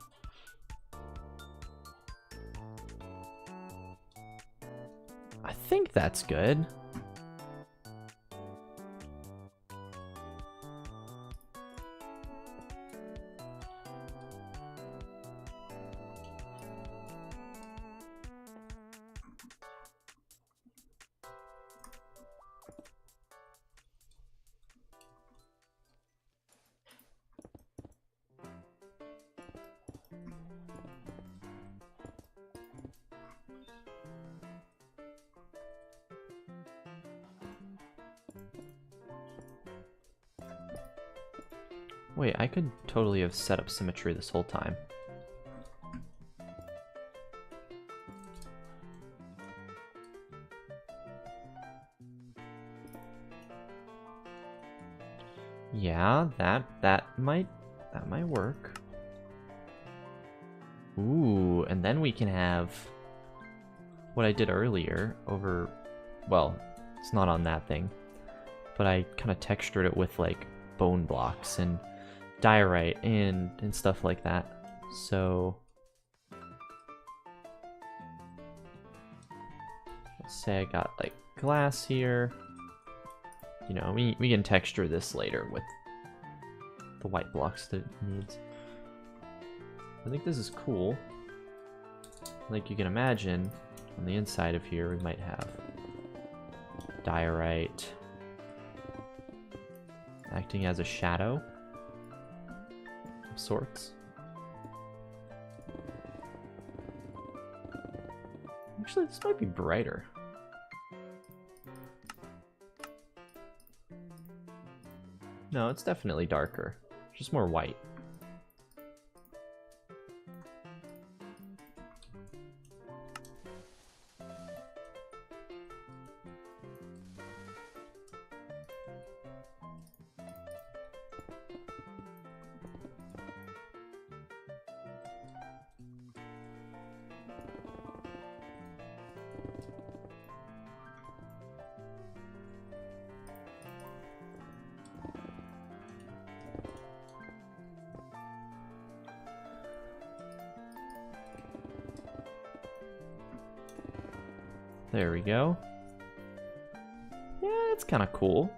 I think that's good. Wait, I could totally have set up symmetry this whole time. Yeah, that might work. Ooh, and then we can have what I did earlier over, well, it's not on that thing, but I kind of textured it with like bone blocks, and diorite and stuff like that. So let's say I got like glass here. You know, we can texture this later with the white blocks that it needs. I think this is cool. Like you can imagine, on the inside of here we might have diorite acting as a shadow of sorts. Actually, this might be brighter. No, it's definitely darker. Just more white. There we go. Yeah, that's kind of cool.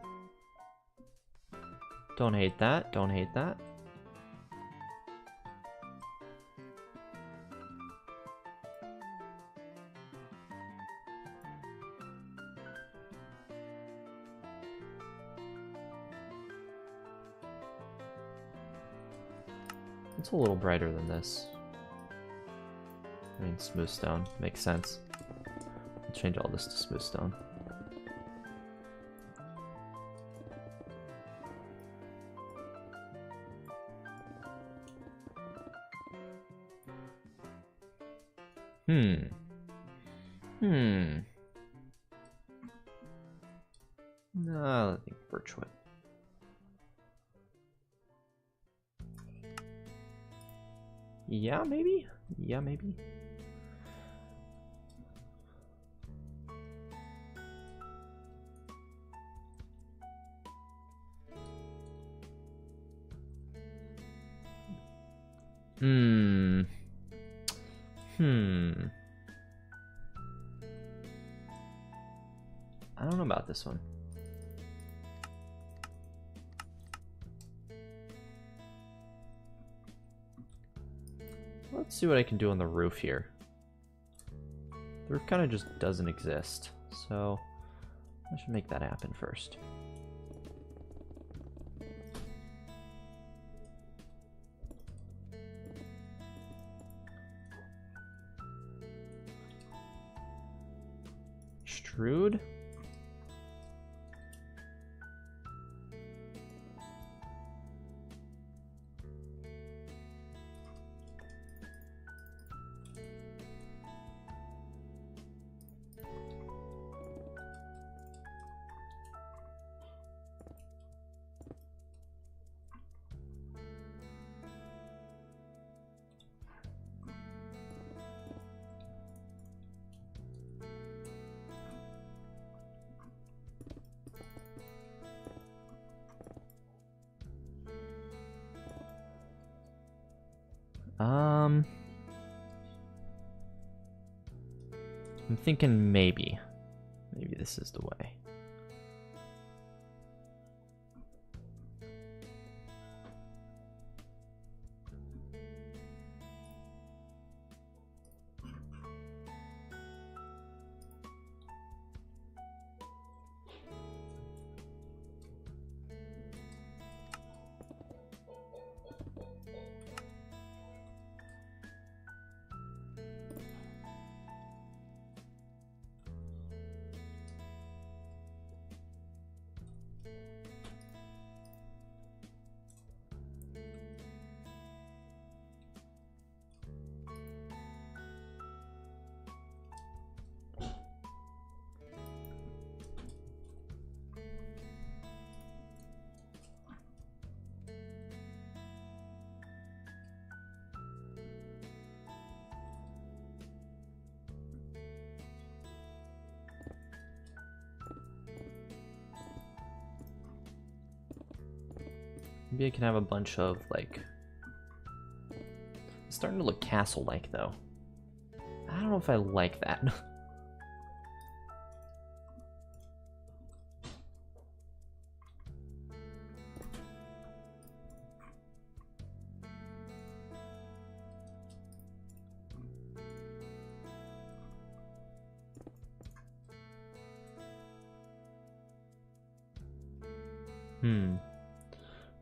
Don't hate that, don't hate that. It's a little brighter than this. I mean, smooth stone makes sense. I'll change all this to smooth stone. No, I think birchwood. Yeah, maybe? Yeah, maybe. I don't know about this one. Let's see what I can do on the roof here. The roof kind of just doesn't exist, so I should make that happen first. Extrude. I'm thinking maybe this is the way. Maybe I can have a bunch of, like... It's starting to look castle-like, though. I don't know if I like that.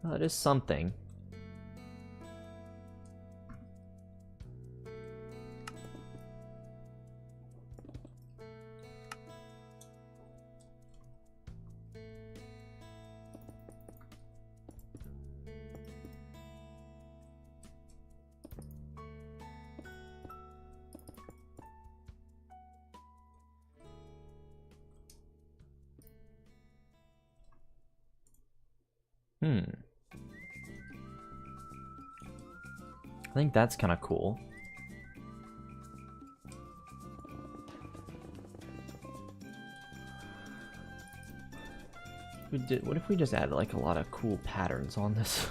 Well, it is something. I think that's kind of cool. What if we just added like a lot of cool patterns on this?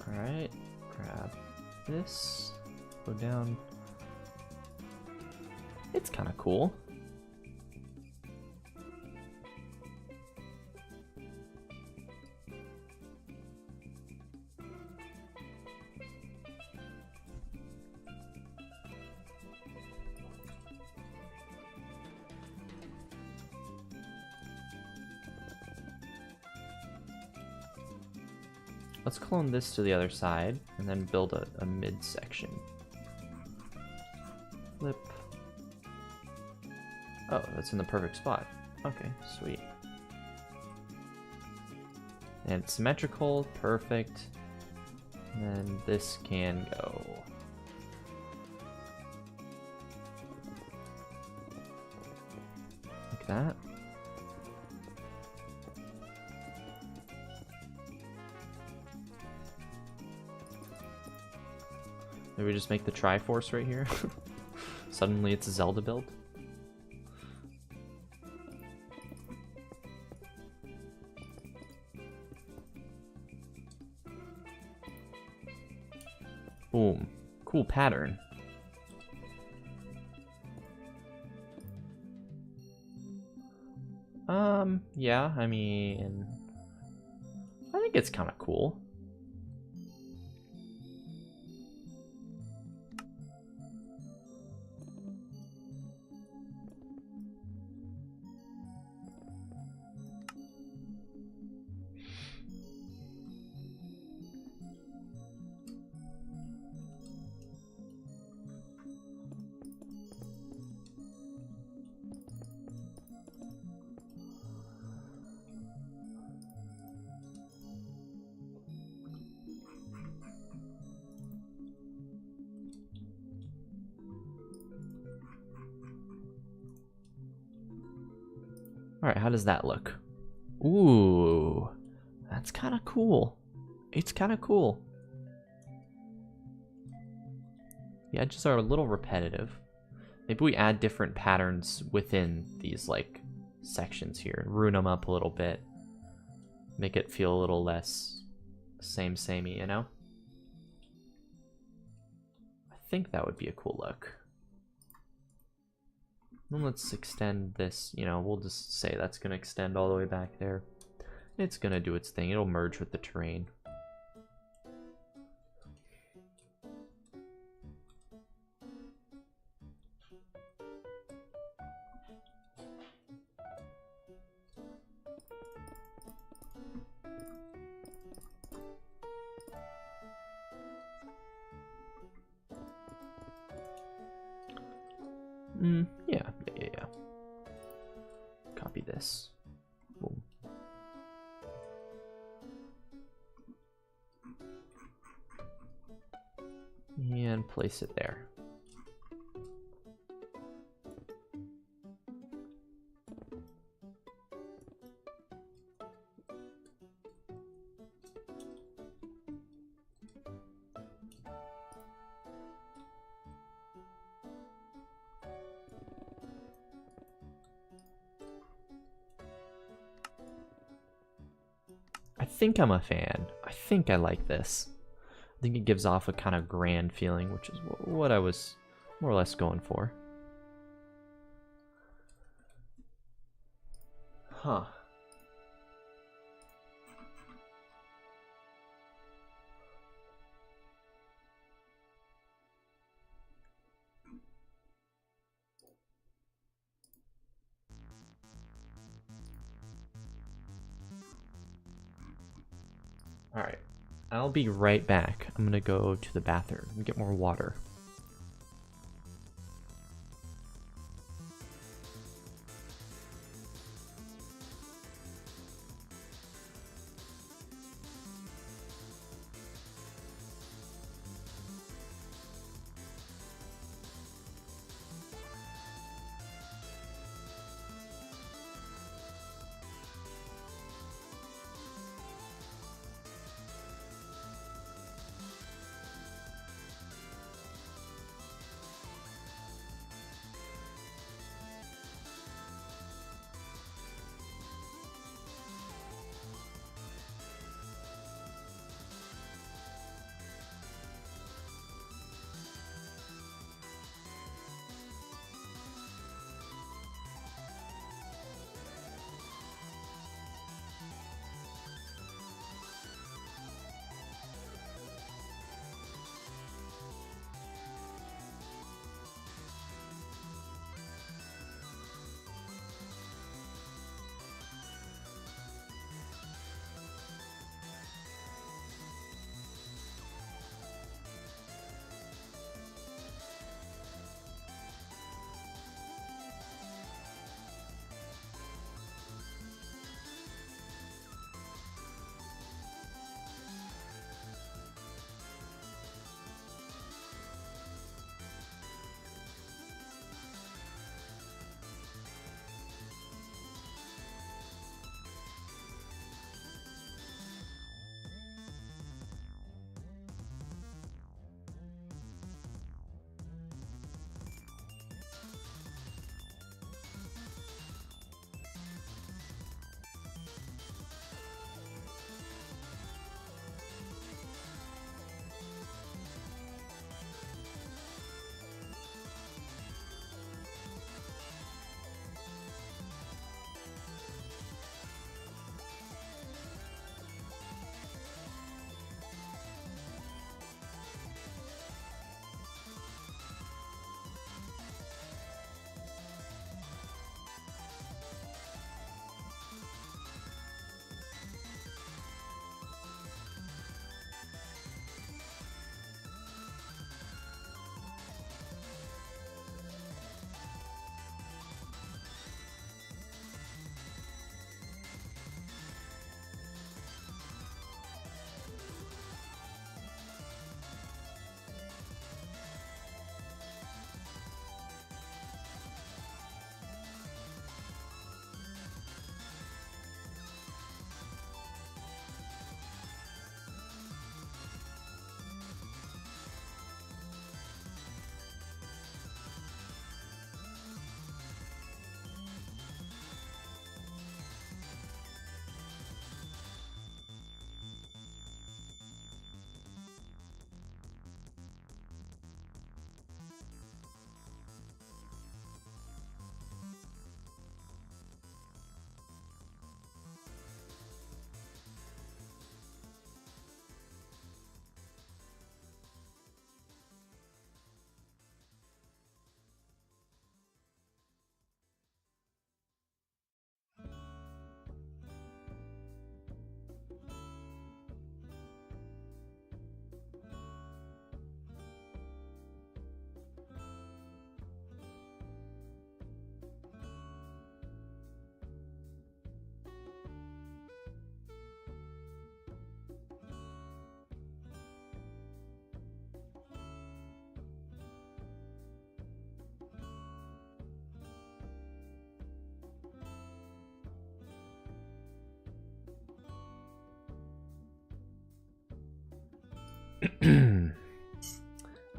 Alright, grab this, go down. It's kind of cool. Let's clone this to the other side and then build a midsection. Flip. Oh, that's in the perfect spot. Okay, sweet. And it's symmetrical, perfect. And then this can go. Like that. Maybe we just make the Triforce right here. Suddenly it's a Zelda build. Boom. Cool pattern. Yeah, I mean... I think it's kind of cool. Alright, how does that look? Ooh, that's kind of cool. It's kind of cool. The edges are a little repetitive. Maybe we add different patterns within these, like, sections here and ruin them up a little bit. Make it feel a little less samey, you know? I think that would be a cool look. Then let's extend this, you know, we'll just say that's going to extend all the way back there. It's going to do its thing. It'll merge with the terrain. Yeah. Copy this. Boom. And place it there. I think I'm a fan. I think I like this. I think it gives off a kind of grand feeling, which is what I was more or less going for. Huh. All right. I'll be right back. I'm gonna go to the bathroom and get more water.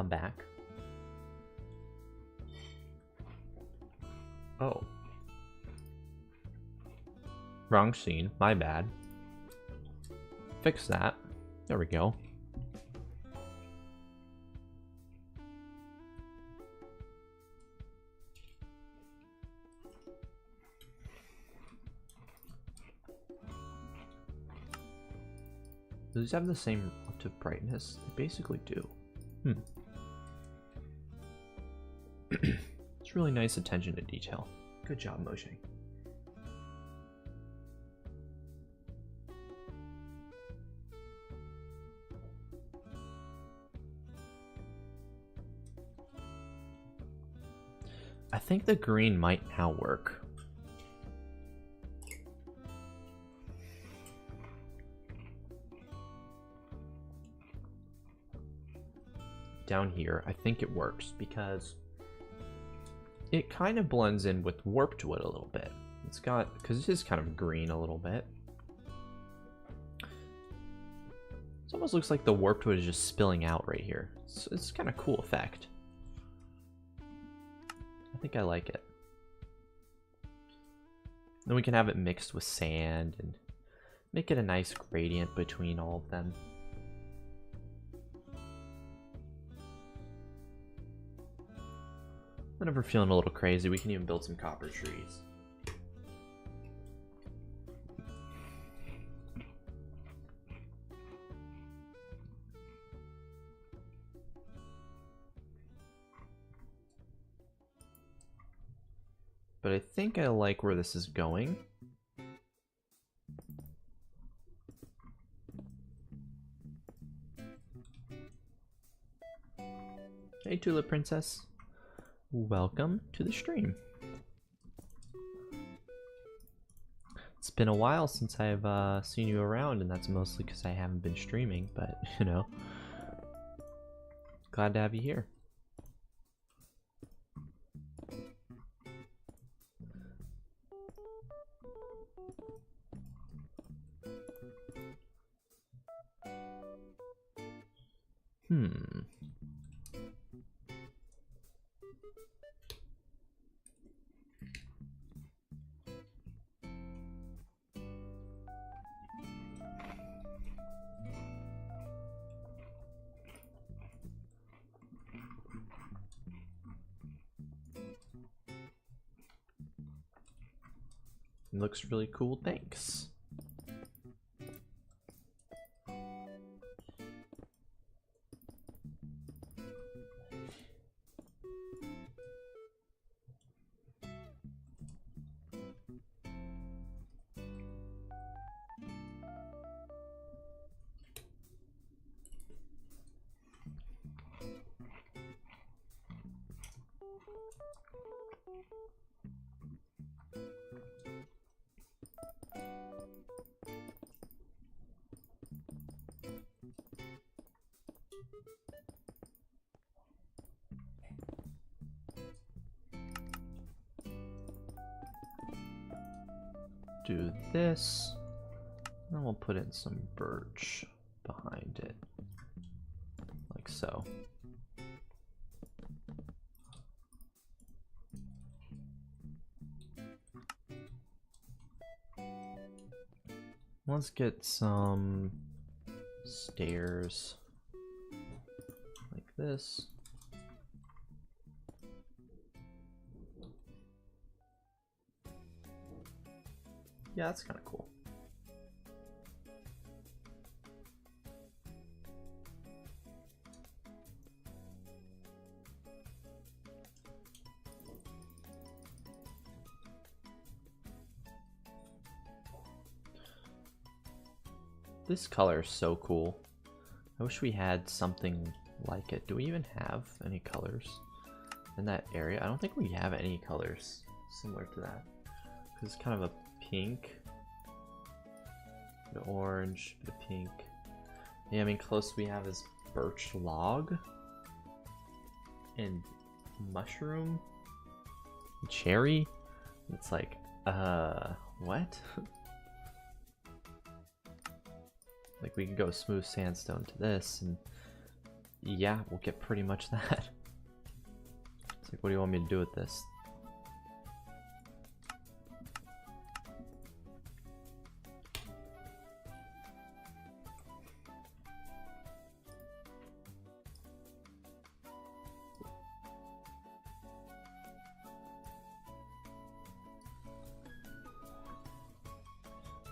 I'm back. Oh. Wrong scene. My bad. Fix that. There we go. Do these have the same relative brightness? They basically do. It's really nice attention to detail. Good job, Moshe. I think the green might now work. Down here, I think it works because it kind of blends in with warped wood a little bit. It's got, because it is kind of green a little bit. It almost looks like the warped wood is just spilling out right here. It's kind of cool effect. I think I like it. Then we can have it mixed with sand and make it a nice gradient between all of them. And if we're feeling a little crazy, we can even build some copper trees. But I think I like where this is going. Hey, Tulip Princess. Welcome to the stream. It's been a while since I've seen you around, and that's mostly because I haven't been streaming, but, you know, glad to have you here. Looks really cool, thanks. Do this, and we'll put in some birch behind it, like so. Let's get some stairs like this. Yeah, that's kind of cool. This color is so cool. I wish we had something like it. Do we even have any colors in that area? I don't think we have any colors similar to that. It's kind of a pink, bit of orange, bit of pink. Yeah, I mean, close we have is birch log and mushroom and cherry. It's like, what? Like we could go smooth sandstone to this, and yeah, we'll get pretty much that. It's like, what do you want me to do with this?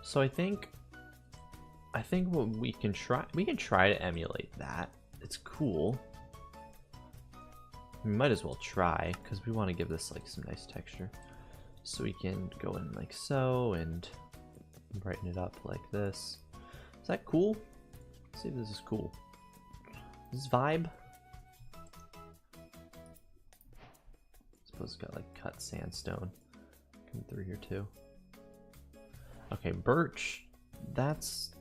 So I think what we can try to emulate that. It's cool. We might as well try because we want to give this like some nice texture. So we can go in like so and brighten it up like this. Is that cool? Let's see if this is cool. This vibe. I suppose it's got like cut sandstone coming through here too. Okay, birch, that's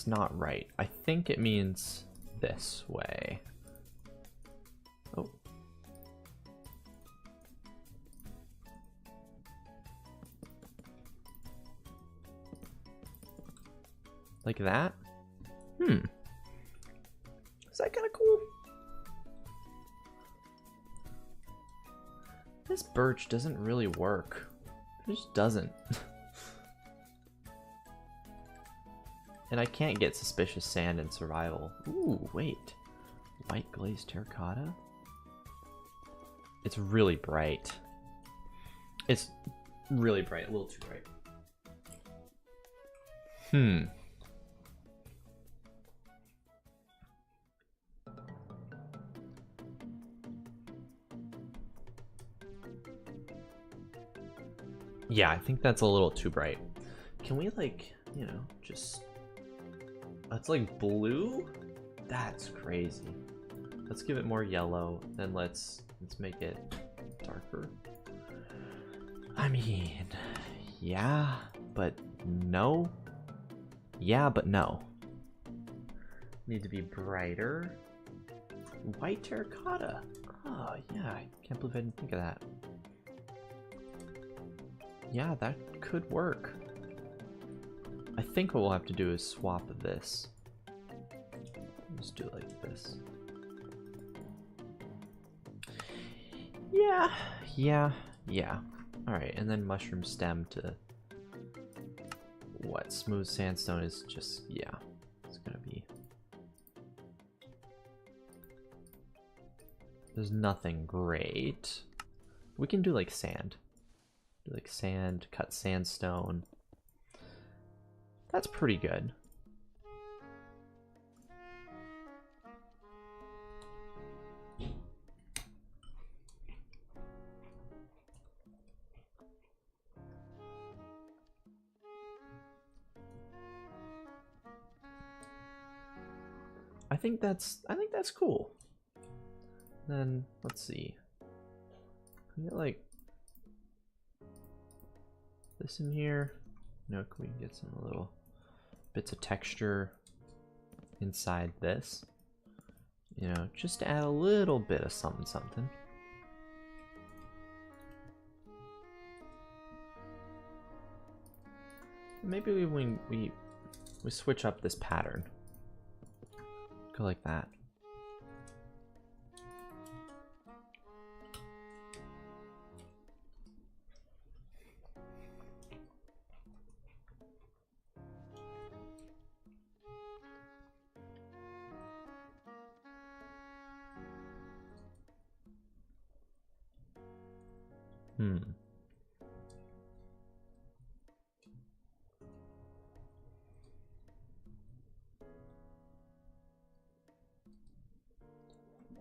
not right. I think it means this way. Oh. Like that? Is that kind of cool? This birch doesn't really work. It just doesn't. And I can't get suspicious sand in survival. Ooh, wait. White glazed terracotta? It's really bright. It's really bright, a little too bright. Yeah, I think that's a little too bright. Can we like, you know, just... It's like blue? That's crazy. Let's give it more yellow, then let's make it darker. I mean, yeah, but no. Yeah, but no. Need to be brighter. White terracotta. Oh, yeah, I can't believe I didn't think of that. Yeah, that could work. I think what we'll have to do is swap this. Just do it like this. Yeah. Alright, and then mushroom stem to... What? Smooth sandstone is just... Yeah, it's gonna be... There's nothing great. We can do like sand. Do like sand, cut sandstone. That's pretty good. I think that's cool. Then let's see. Can we get like this in here? No, can we get some little bits of texture inside this? You know, just to add a little bit of something something. Maybe we switch up this pattern. Go like that.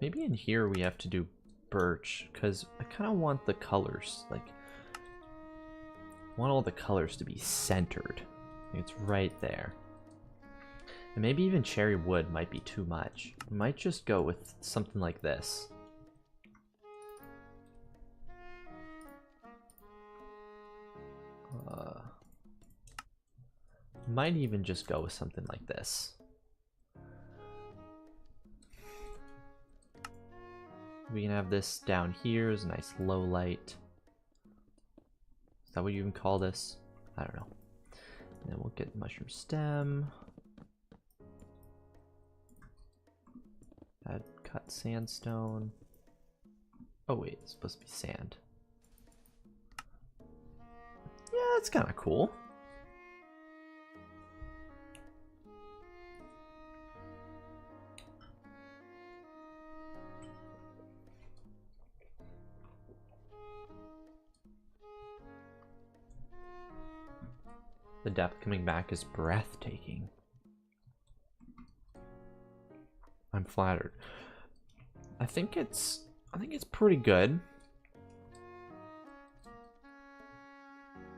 Maybe in here we have to do birch, because I kind of want the colors, like, I want all the colors to be centered. Like it's right there. And maybe even cherry wood might be too much. We might just go with something like this. Might even just go with something like this. We can have this down here as a nice low light. Is that what you even call this? I don't know. And then we'll get mushroom stem. Add cut sandstone. Oh wait, it's supposed to be sand. Yeah, that's kind of cool. The depth coming back is breathtaking. I'm flattered. I think it's pretty good.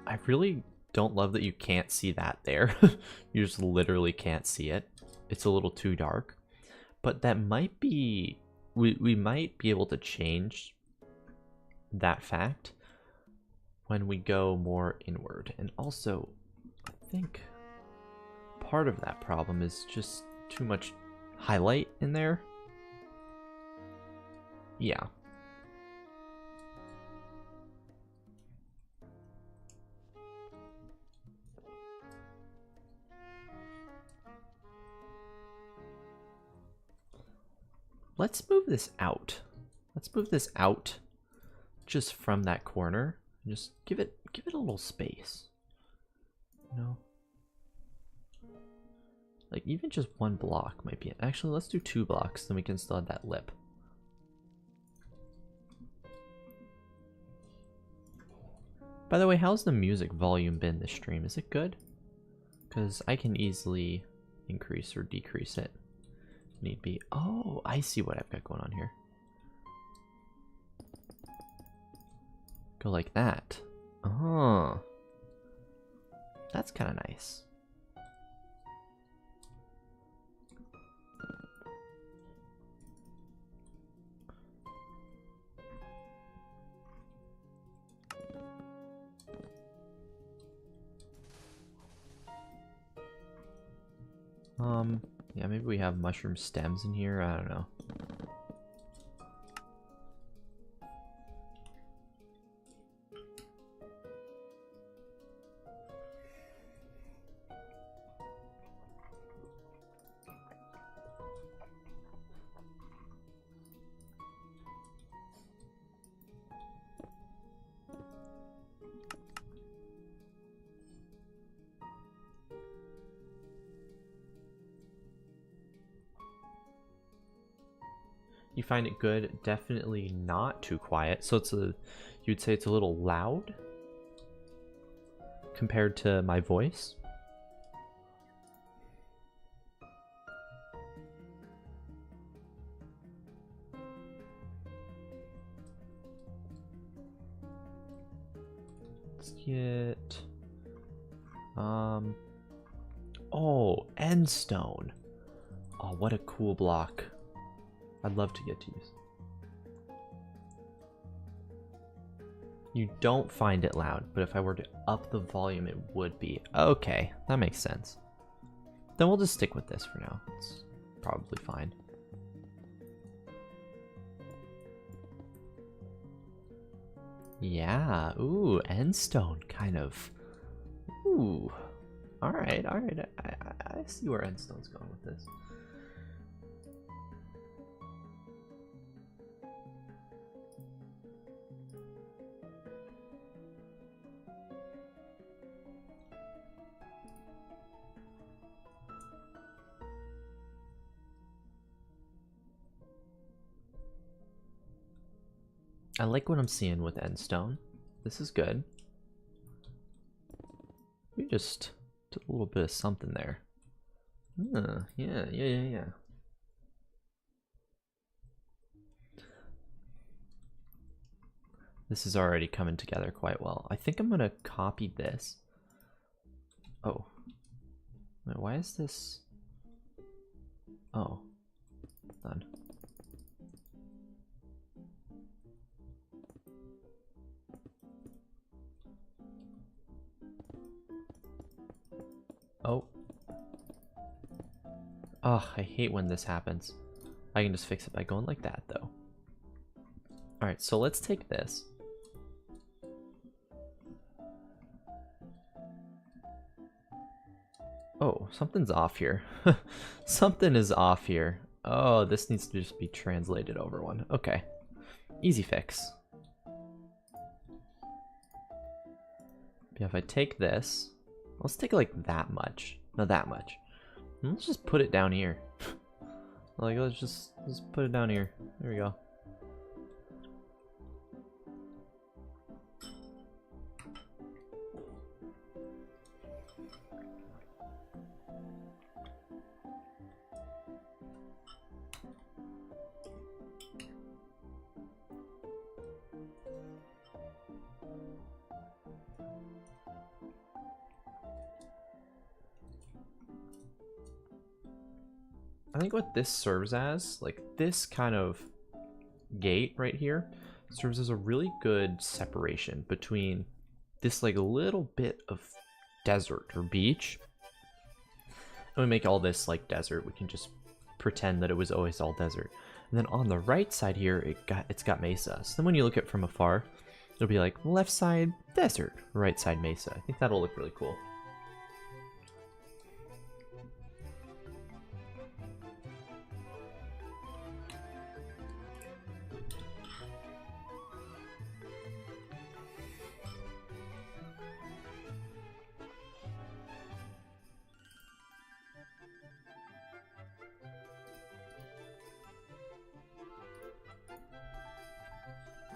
I really don't love that you can't see that there. You just literally can't see it. It's a little too dark. But that might be we might be able to change that fact when we go more inward. And also, I think part of that problem is just too much highlight in there. Yeah. Let's move this out. Let's move this out just from that corner. And just give it a little space. You know? Like even just one block might be it. Actually, let's do 2 blocks, then we can still have that lip. By the way, how's the music volume been this stream? Is it good? Because I can easily increase or decrease it. Need be. Oh, I see what I've got going on here. Go like that. Oh. That's kind of nice. Yeah, maybe we have mushroom stems in here. I don't know. You find it good? Definitely not too quiet. So it's you'd say it's a little loud compared to my voice. Let's get oh, endstone. Oh, what a cool block. I'd love to get to use. You don't find it loud, but if I were to up the volume, it would be. Okay, that makes sense. Then we'll just stick with this for now. It's probably fine. Yeah, ooh, endstone, kind of. Ooh, all right. I see where endstone's going with this. I like what I'm seeing with endstone. This is good. We just did a little bit of something there. Yeah. This is already coming together quite well. I think I'm gonna copy this. Oh. Wait, why is this? Oh. Done. Oh. Oh, I hate when this happens. I can just fix it by going like that, though. Alright, so let's take this. Oh, something's off here. Something is off here. Oh, this needs to just be translated over one. Okay. Easy fix. Yeah, if I take this, let's take like that much. Not that much. And let's just put it down here. Like, let's just put it down here. There we go. I think what this serves as, like this kind of gate right here, serves as a really good separation between this like little bit of desert or beach. And we make all this like desert. We can just pretend that it was always all desert. And then on the right side here, it's got mesa. So then when you look at it from afar, it'll be like left side desert, right side mesa. I think that'll look really cool.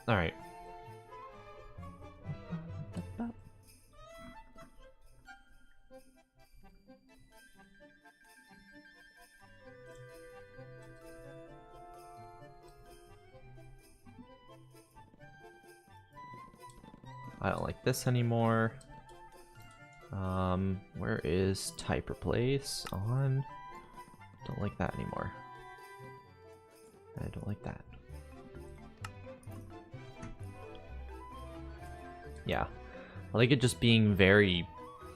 All right. I don't like this anymore. Where is type replace on? Don't like that anymore. I don't like that. Yeah, I like it just being very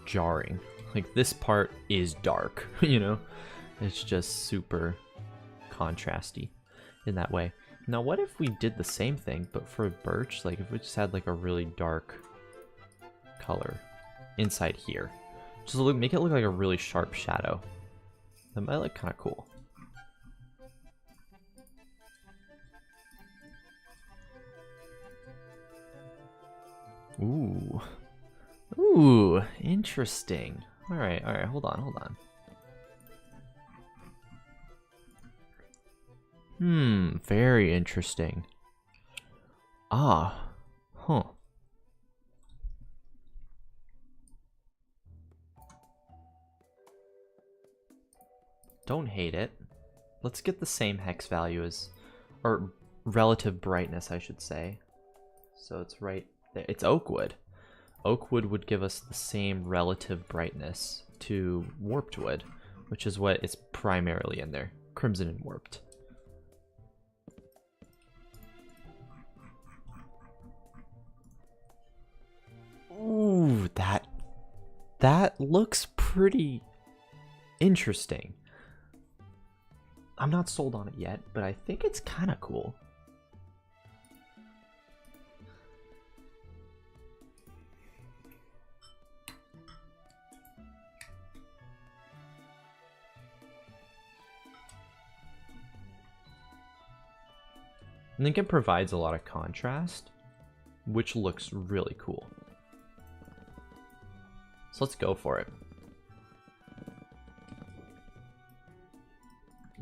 jarring. Like this part is dark, you know? It's just super contrasty in that way. Now what if we did the same thing, but for birch, like if we just had like a really dark color inside here. Just make it look like a really sharp shadow. That might look kind of cool. Ooh. Ooh, interesting. Alright, hold on. Very interesting. Ah, huh. Don't hate it. Let's get the same hex value as, or relative brightness, I should say. So it's right there. It's oakwood. Oakwood would give us the same relative brightness to warped wood, which is what is primarily in there. Crimson and warped. Ooh, that looks pretty interesting. I'm not sold on it yet, but I think it's kind of cool. I think it provides a lot of contrast, which looks really cool. So let's go for it.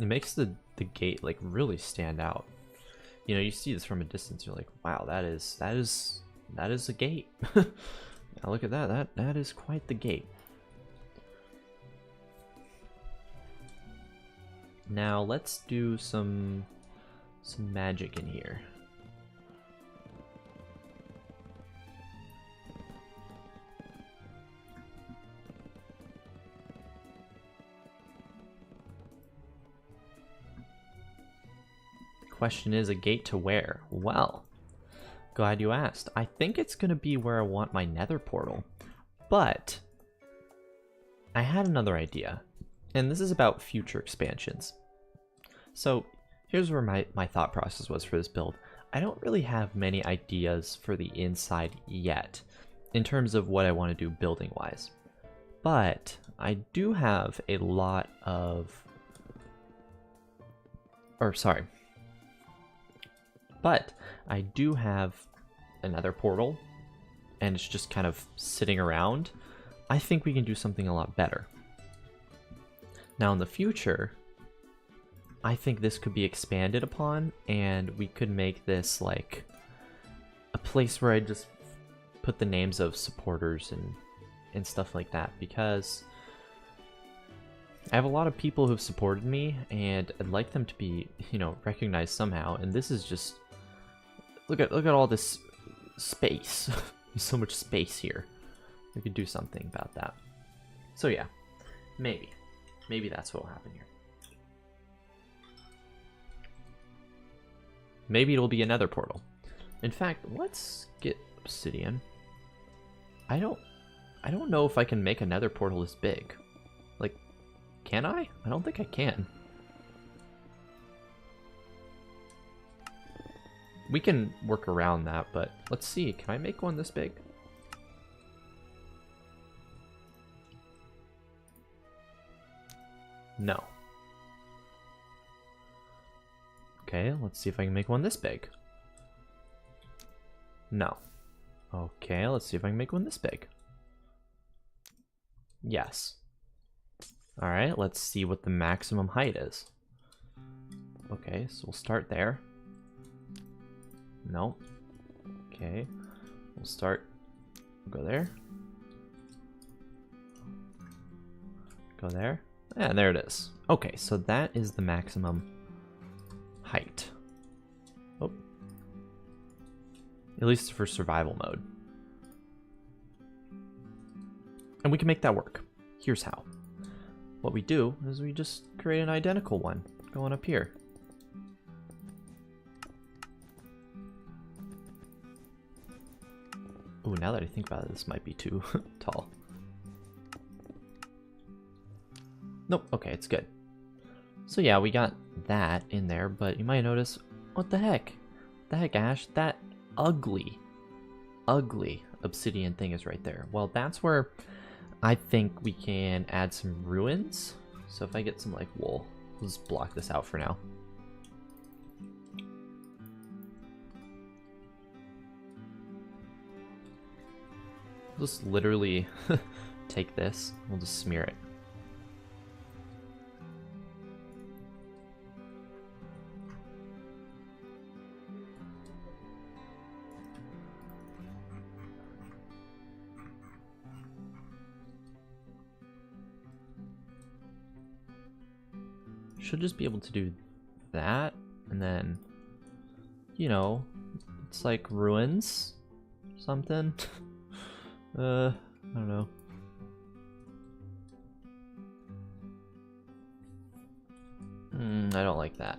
It makes the gate like really stand out. You know, you see this from a distance, you're like, wow, that is a gate. Now look at that. That is quite the gate. Now let's do some magic in here. Question is, a gate to where? Well, glad you asked. I think it's going to be where I want my nether portal, but I had another idea, and this is about future expansions. So here's where my thought process was for this build. I don't really have many ideas for the inside yet in terms of what I want to do building wise, but I do have a lot of or sorry. But I do have another portal, and it's just kind of sitting around. I think we can do something a lot better. Now in the future, I think this could be expanded upon, and we could make this like a place where I just put the names of supporters and stuff like that, because I have a lot of people who've supported me, and I'd like them to be, you know, recognized somehow. And this is just look at all this space. There's so much space here. We could do something about that. So yeah, maybe that's what will happen here. Maybe it'll be another portal. In fact, let's get obsidian. I don't know if I can make another portal this big. Like, can I? I don't think I can. We can work around that, but let's see. Can I make one this big? No. Okay, let's see if I can make one this big. No. Okay, let's see if I can make one this big. Yes. Alright, let's see what the maximum height is. Okay, so we'll start there. No. Okay, we'll go there. Go there. And there it is. Okay, so that is the maximum height. Oh. At least for survival mode. And we can make that work. Here's how. What we do is we just create an identical one going up here. Ooh, now that I think about it, this might be too tall. Nope, okay, it's good. So yeah, we got that in there, but you might notice, what the heck? The heck, Ash? That ugly obsidian thing is right there. Well, that's where I think we can add some ruins. So if I get some like wool, we'll just block this out for now. We'll just literally take this, we'll just smear it. Should just be able to do that, and then, you know, it's like ruins, something. I don't know. I don't like that.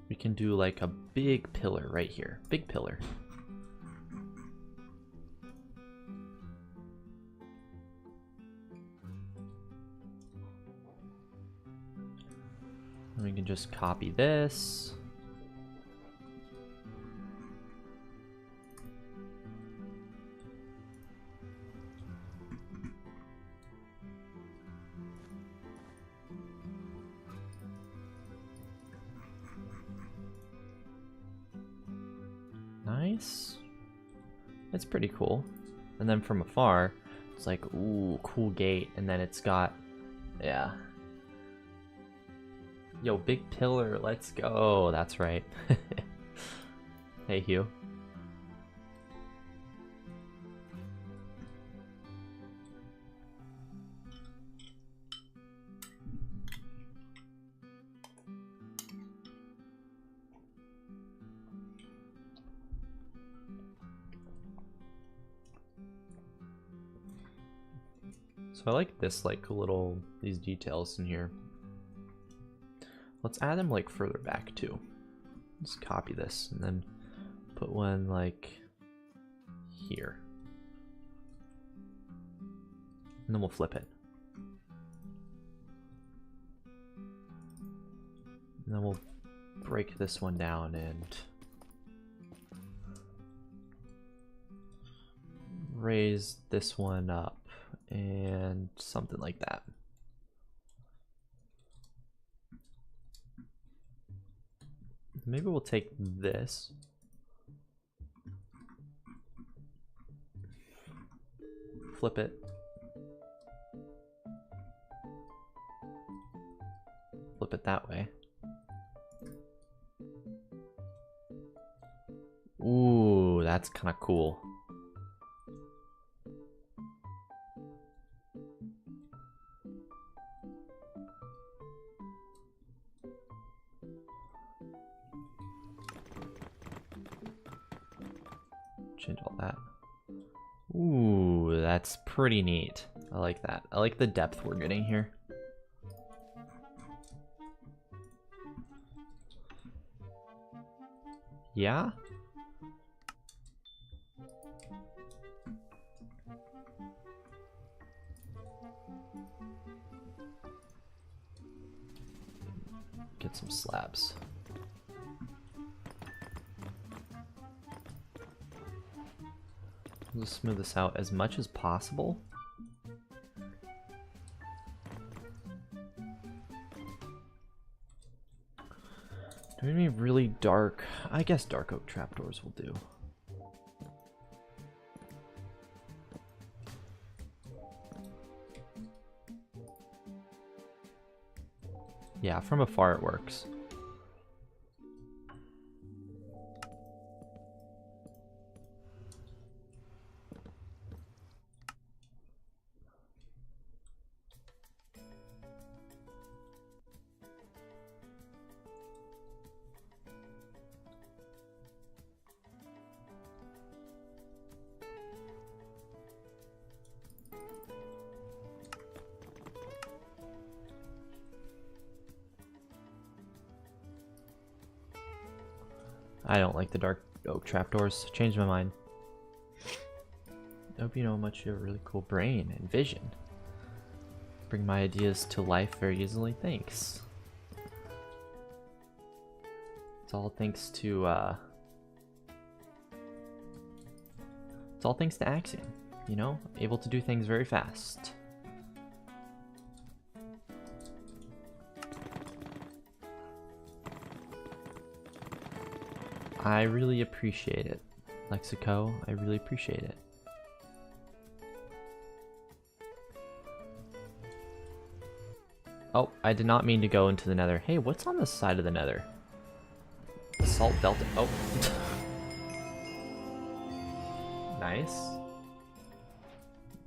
We can do like a big pillar right here. Big pillar. We can just copy this. Nice. It's pretty cool. And then from afar, it's like, ooh, cool gate. And then it's got, yeah. Yo, big pillar, let's go. That's right. Hey, Hugh. So I like this, like little, these details in here. Let's add them like further back too. Let's copy this and then put one like here. And then we'll flip it. And then we'll break this one down and raise this one up and something like that. Maybe we'll take this. Flip it. Flip it that way. Ooh, that's kind of cool. Change all that. Ooh, that's pretty neat. I like that. I like the depth we're getting here. Yeah? Get some slabs. Just smooth this out as much as possible. Do we need really dark? I guess dark oak trapdoors will do. Yeah, from afar it works. I don't like the dark oak trapdoors. Changed my mind. I hope you know how much you have a really cool brain and vision. Bring my ideas to life very easily. Thanks. It's all thanks to it's all thanks to Axiom. You know, able to do things very fast. I really appreciate it. Lexico, I really appreciate it. Oh, I did not mean to go into the nether. Hey, what's on the side of the nether? Assault Delta. Oh. Nice.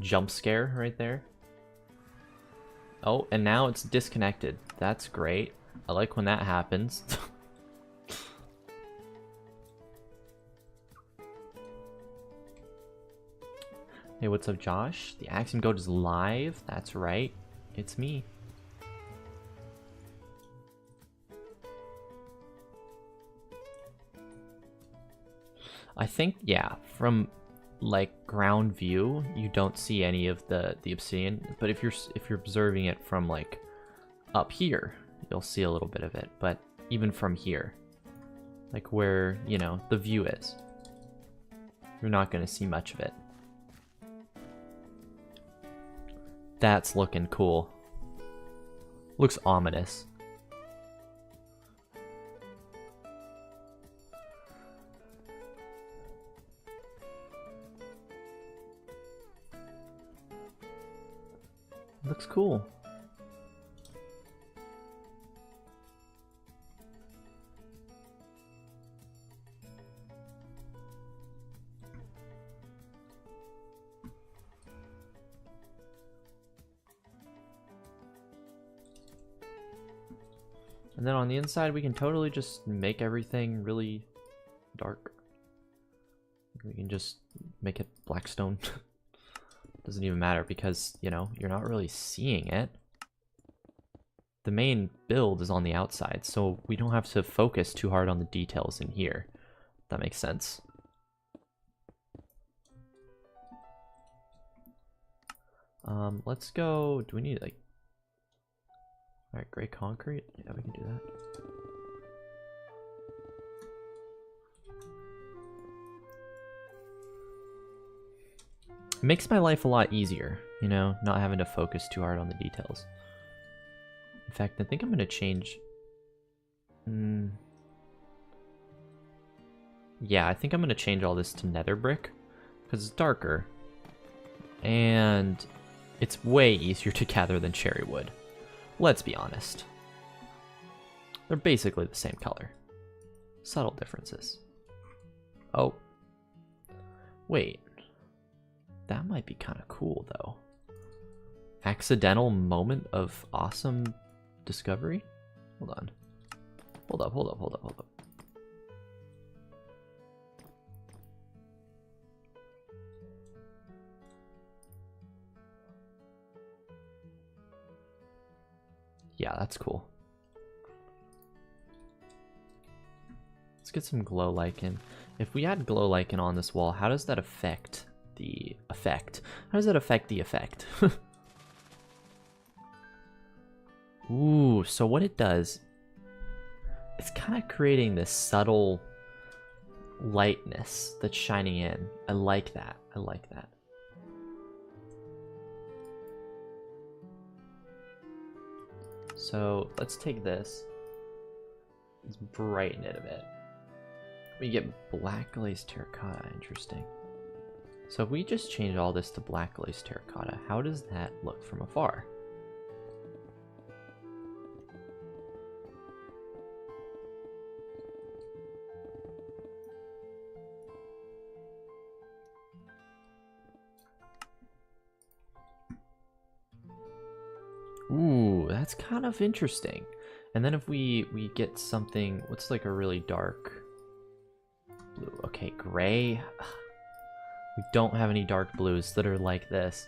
Jump scare right there. Oh, and now it's disconnected. That's great. I like when that happens. Hey, what's up, Josh? The Axiom Goat is live. That's right. It's me. I think, yeah, from like ground view, you don't see any of the obsidian, but if you're observing it from like up here, you'll see a little bit of it. But even from here, like where, you know, the view is, you're not going to see much of it. That's looking cool. Looks ominous. Looks cool. And then on the inside, we can totally just make everything really dark. We can just make it blackstone. Doesn't even matter because, you know, you're not really seeing it. The main build is on the outside, so we don't have to focus too hard on the details in here. If that makes sense. Let's go. Do we need like... Alright, gray concrete? Yeah, we can do that. It makes my life a lot easier, you know, not having to focus too hard on the details. In fact, I think I'm going to change... Yeah, I think I'm going to change all this to nether brick, because it's darker. And it's way easier to gather than cherry wood. Let's be honest. They're basically the same color. Subtle differences. Oh. Wait. That might be kind of cool, though. Accidental moment of awesome discovery? Hold on. Hold up. Yeah, that's cool. Let's get some glow lichen. If we add glow lichen on this wall, how does that affect the effect? How does that affect the effect? Ooh, so what it does, it's kind of creating this subtle lightness that's shining in. I like that. I like that. So let's take this. Let's brighten it a bit. We get black glazed terracotta. Interesting. So if we just change all this to black glazed terracotta, how does that look from afar? Ooh, that's kind of interesting. And then if we get something, what's like a really dark blue? Okay, gray. We don't have any dark blues that are like this.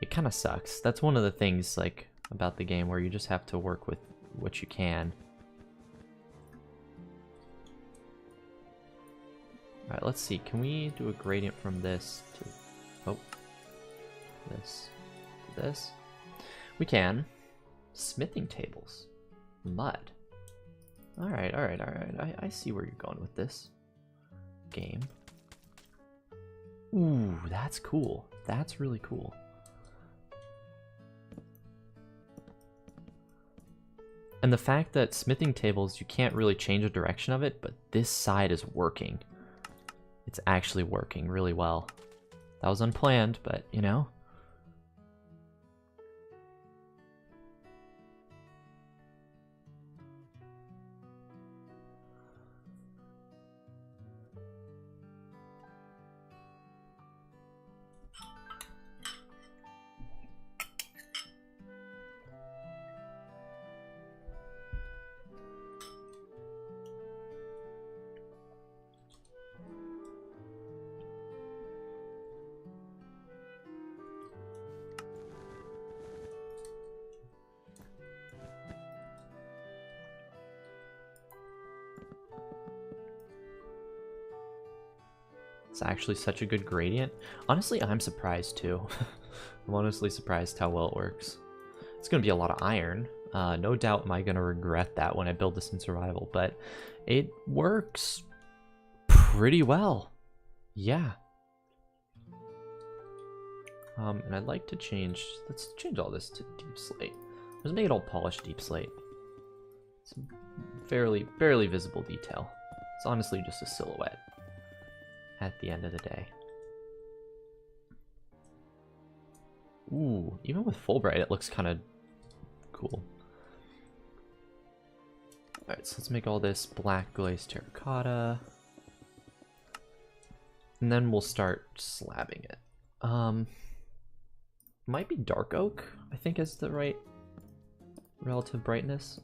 It kind of sucks. That's one of the things like about the game where you just have to work with what you can. All right, let's see. Can we do a gradient from this to this to this? We can. Smithing tables. Mud. Alright. I see where you're going with this game. Ooh, that's cool. That's really cool. And the fact that smithing tables, you can't really change the direction of it, but this side is working. It's actually working really well. That was unplanned, but you know. It's actually such a good gradient. Honestly, I'm surprised too. I'm honestly surprised how well it works. It's going to be a lot of iron. No doubt am I going to regret that when I build this in survival, but it works pretty well. Yeah. And I'd like to change, let's change all this to deep slate. Let's make it all polished deep slate. It's a barely visible detail. It's honestly just a silhouette at the end of the day. Ooh, even with Fulbright, it looks kind of cool. Alright, so let's make all this black glazed terracotta. And then we'll start slabbing it. Might be dark oak, I think is the right relative brightness.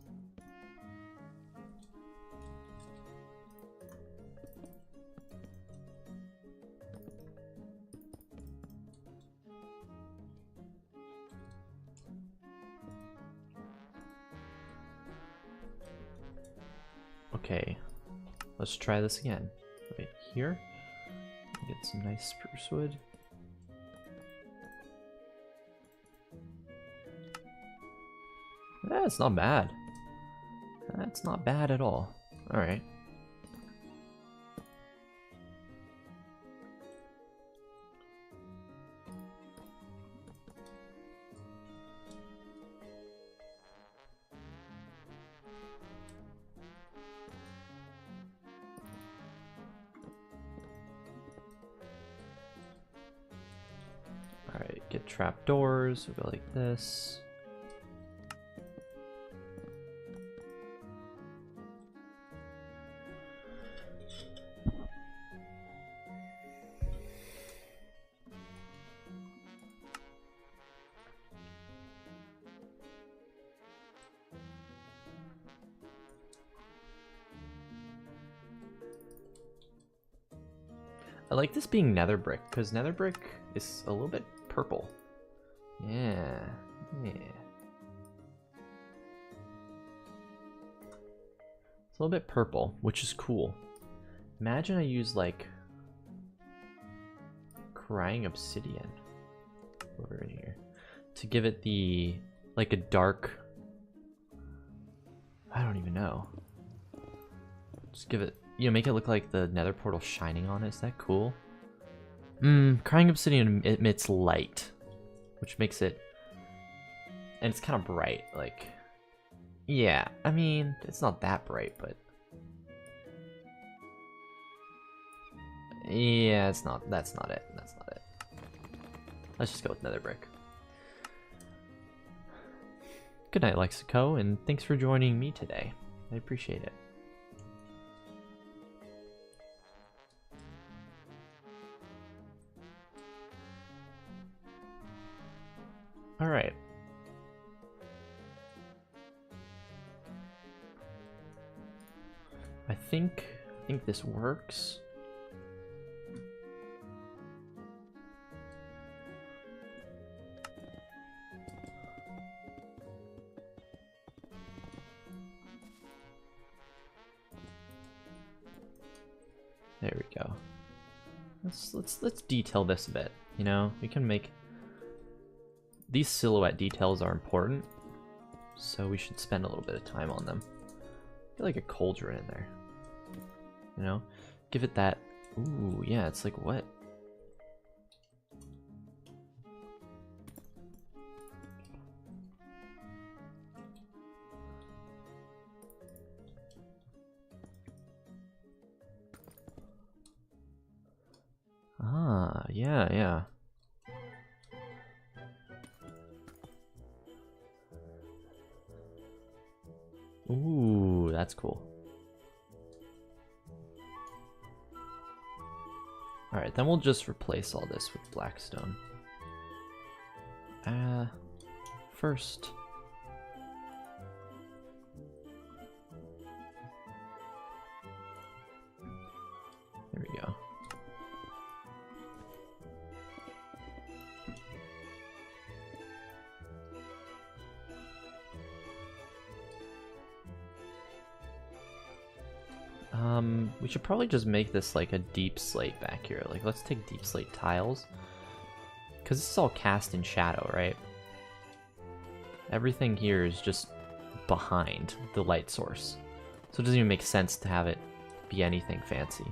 Okay, let's try this again. Right here, get some nice spruce wood. That's not bad. That's not bad at all. All right. Trapdoors will go like this. I like this being nether brick, because nether brick is a little bit purple. Yeah, yeah. It's a little bit purple, which is cool. Imagine I use like crying obsidian over in here to give it the like a dark, I don't even know. Just give it, you know, make it look like the nether portal shining on it. Is that cool? Crying obsidian emits light, which makes it, and it's kind of bright, like, yeah, I mean, it's not that bright, but yeah, it's not, that's not it. Let's just go with nether brick. Good night, Lexico, and thanks for joining me today. I appreciate it. All right. I think this works. There we go. Let's detail this a bit. You know, we can make these silhouette details are important, so we should spend a little bit of time on them. I feel like a cauldron in there. You know, give it that. Ooh, yeah, it's like what? Ah, yeah, yeah. Ooh, that's cool. Alright, then we'll just replace all this with blackstone. First. There we go. We should probably just make this like a deep slate back here. Like, let's take deep slate tiles. Because this is all cast in shadow, right? Everything here is just behind the light source. So it doesn't even make sense to have it be anything fancy.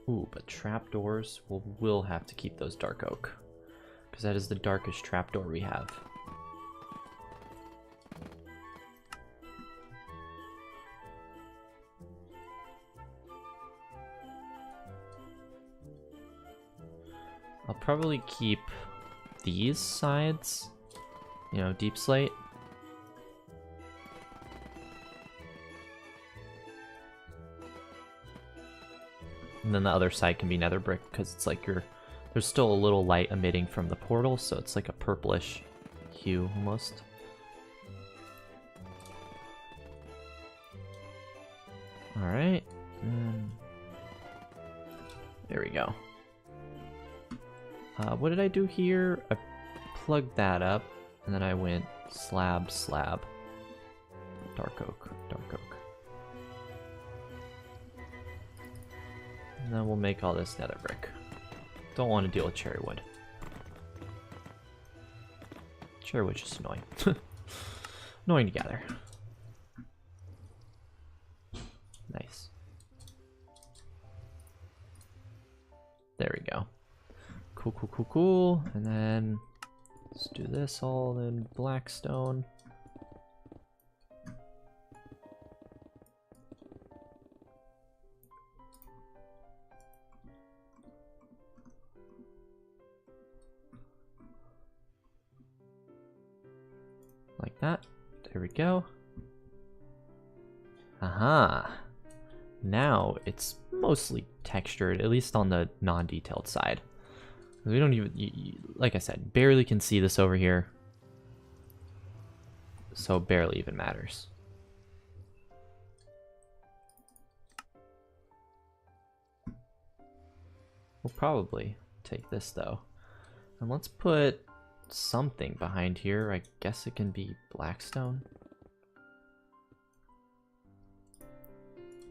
Ooh, but trapdoors, we'll have to keep those dark oak. Because that is the darkest trapdoor we have. I'll probably keep these sides, you know, deep slate. And then the other side can be nether brick because it's like there's still a little light emitting from the portal, so it's like a purplish hue almost. Alright. There we go. What did I do here? I plugged that up, and then I went slab, slab. Dark oak, dark oak. And then we'll make all this nether brick. Don't want to deal with cherry wood. Cherry wood's just annoying. Annoying together. Nice. There we go. Cool, cool, cool, cool. And then let's do this all in blackstone. that. There we go. Aha. Now it's mostly textured, at least on the non-detailed side. We don't even, like I said, barely can see this over here. So barely even matters. We'll probably take this though. And let's put something behind here. I guess it can be Blackstone.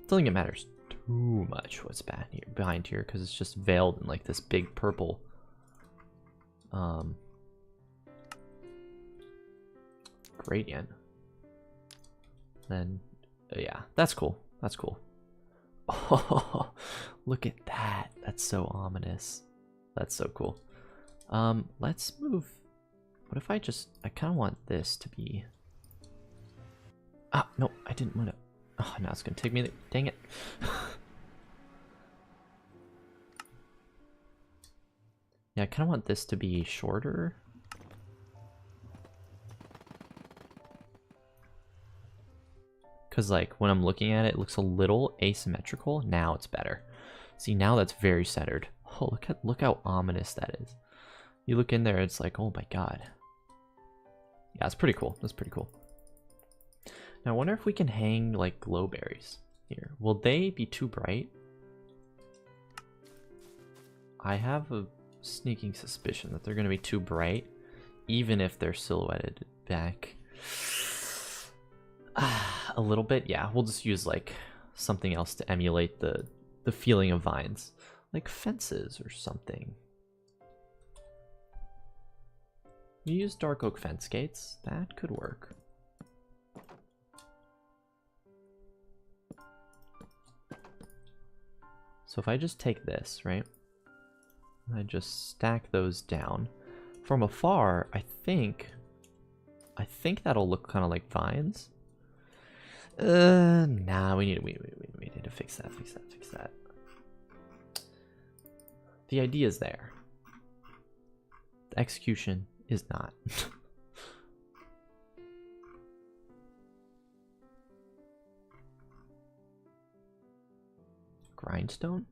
Don't think it matters too much what's behind here because it's just veiled in like this big purple gradient. Then yeah, that's cool. That's cool. Oh, look at that. That's so ominous. That's so cool. Let's move. What if I kind of want this to be... Ah, no, I didn't want to. Oh, now it's going to take me. Dang it. Yeah, I kind of want this to be shorter. Because, like, when I'm looking at it, it looks a little asymmetrical. Now it's better. See, now that's very centered. Oh, look how ominous that is. You look in there, it's like, oh my god. Yeah, it's pretty cool. That's pretty cool. Now, I wonder if we can hang, like, glowberries here. Will they be too bright? I have a sneaking suspicion that they're going to be too bright, even if they're silhouetted back a little bit. Yeah, we'll just use, like, something else to emulate the feeling of vines. Like fences or something. You use dark oak fence gates. That could work. So if I just take this, right? I just stack those down. From afar, I think that'll look kind of like vines. Nah, we need to fix that. The idea is there. The execution is not. Grindstone?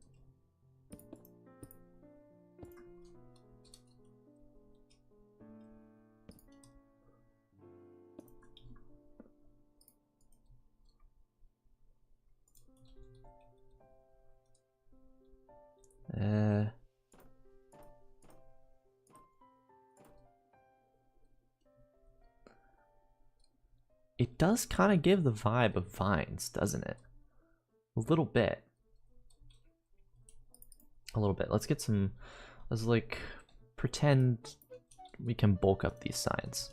It does kind of give the vibe of vines, doesn't it? A little bit. A little bit. Let's get some... Let's, like, pretend we can bulk up these signs.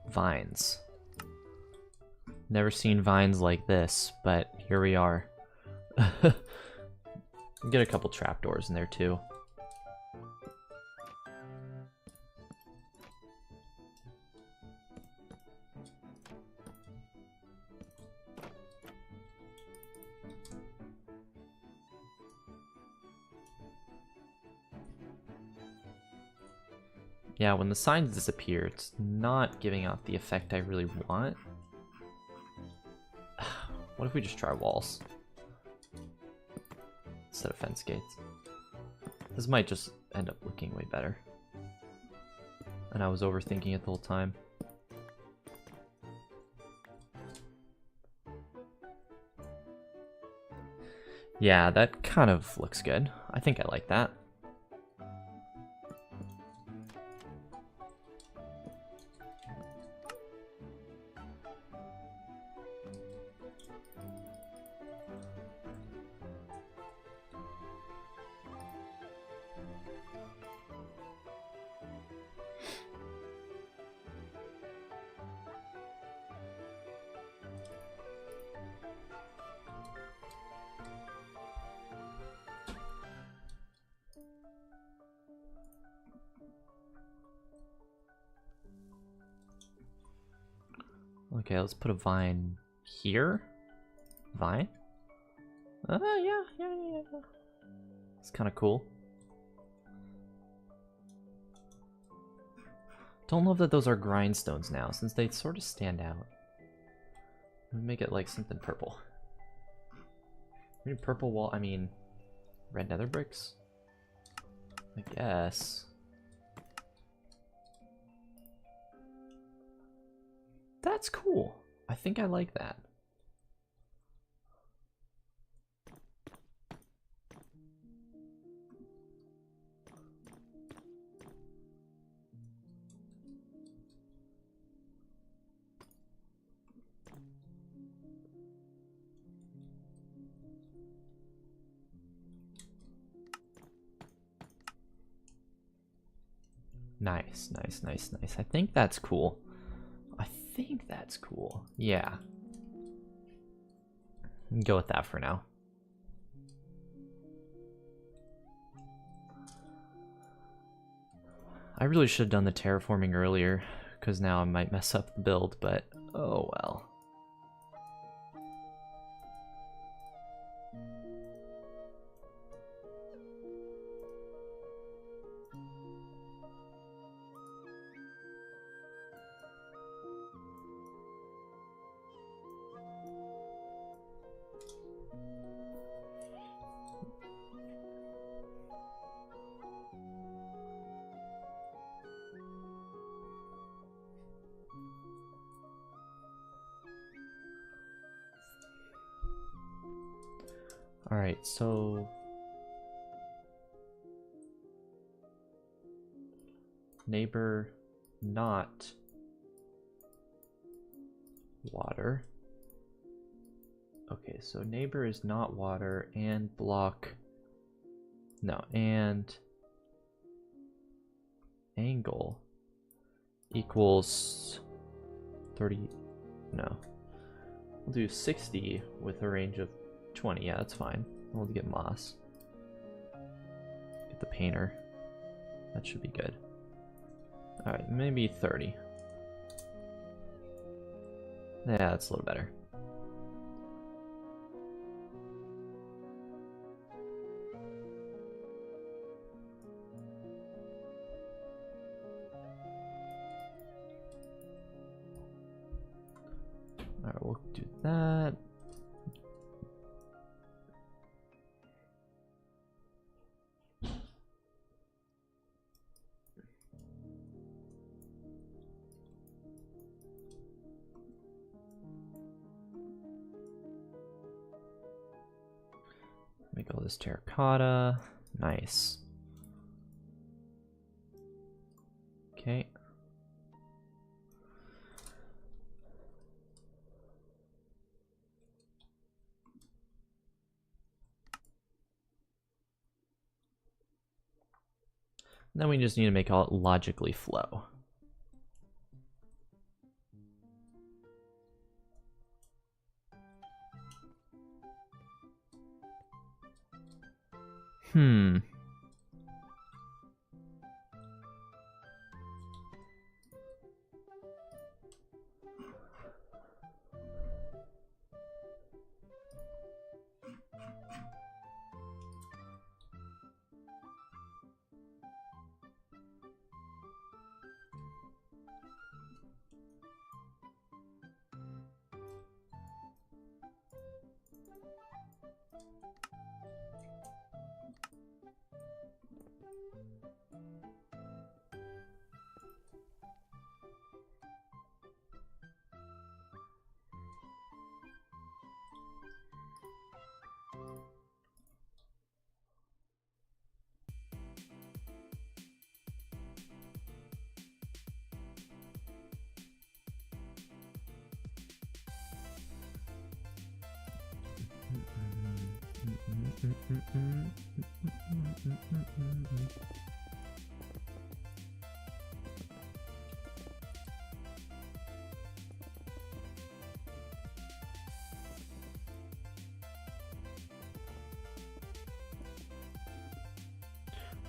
Vines. Never seen vines like this, but here we are. Get a couple trapdoors in there too. Yeah, when the signs disappear, it's not giving out the effect I really want. What if we just try walls instead of fence gates? This might just end up looking way better. And I was overthinking it the whole time. Yeah, that kind of looks good. I think I like that. Okay, let's put a vine here. Vine? Yeah. It's kind of cool. Don't love that those are grindstones now, since they sort of stand out. Let me make it like something purple. I mean, purple wall, I mean, red nether bricks? I guess. That's cool. I think I like that. Nice. I think that's cool. Yeah. Go with that for now. I really should have done the terraforming earlier, because now I might mess up the build, but oh well. Alright, so neighbor not water. Okay, so neighbor is not water and block. No, and angle equals 30. No, we'll do 60 with a range of 20. Yeah, that's fine. We'll get moss. Get the painter. That should be good. Alright, maybe 30. Yeah, that's a little better. Alright, we'll do that. Make all this terracotta. Nice. Okay. Then we just need to make all it logically flow.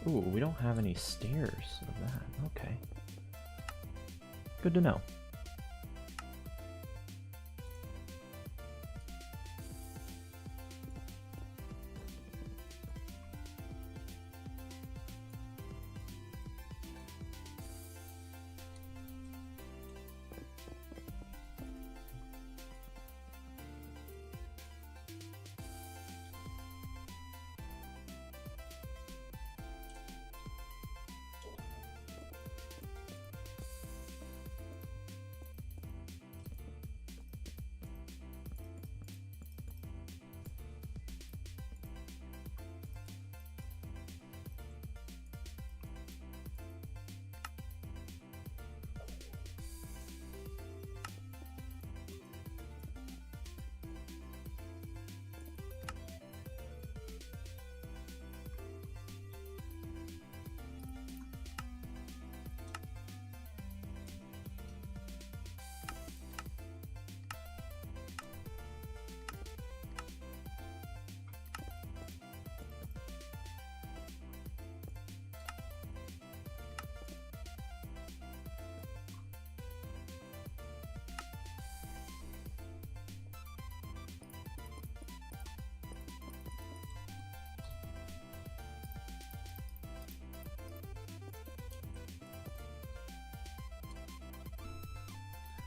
Ooh, we don't have any stairs of that. Okay. Good to know.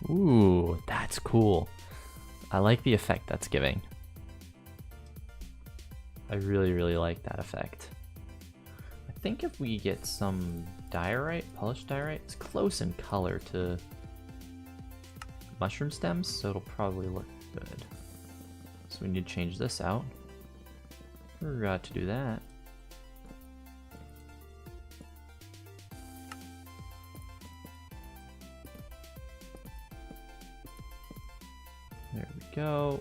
Ooh, that's cool. I like the effect that's giving. I really, really like that effect. I think if we get some diorite, polished diorite, it's close in color to mushroom stems, so it'll probably look good. So we need to change this out. Forgot to do that. There we go.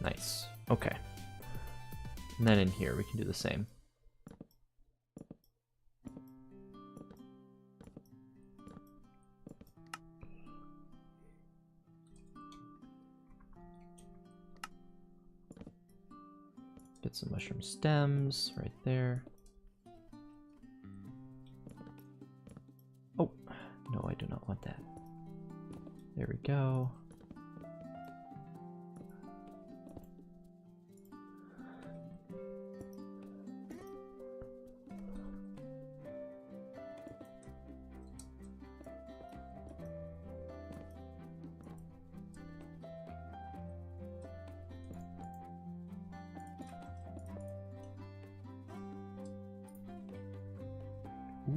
Nice. Okay. And then in here we can do the same. Get some mushroom stems right there. Oh, no, I do not want that. There we go.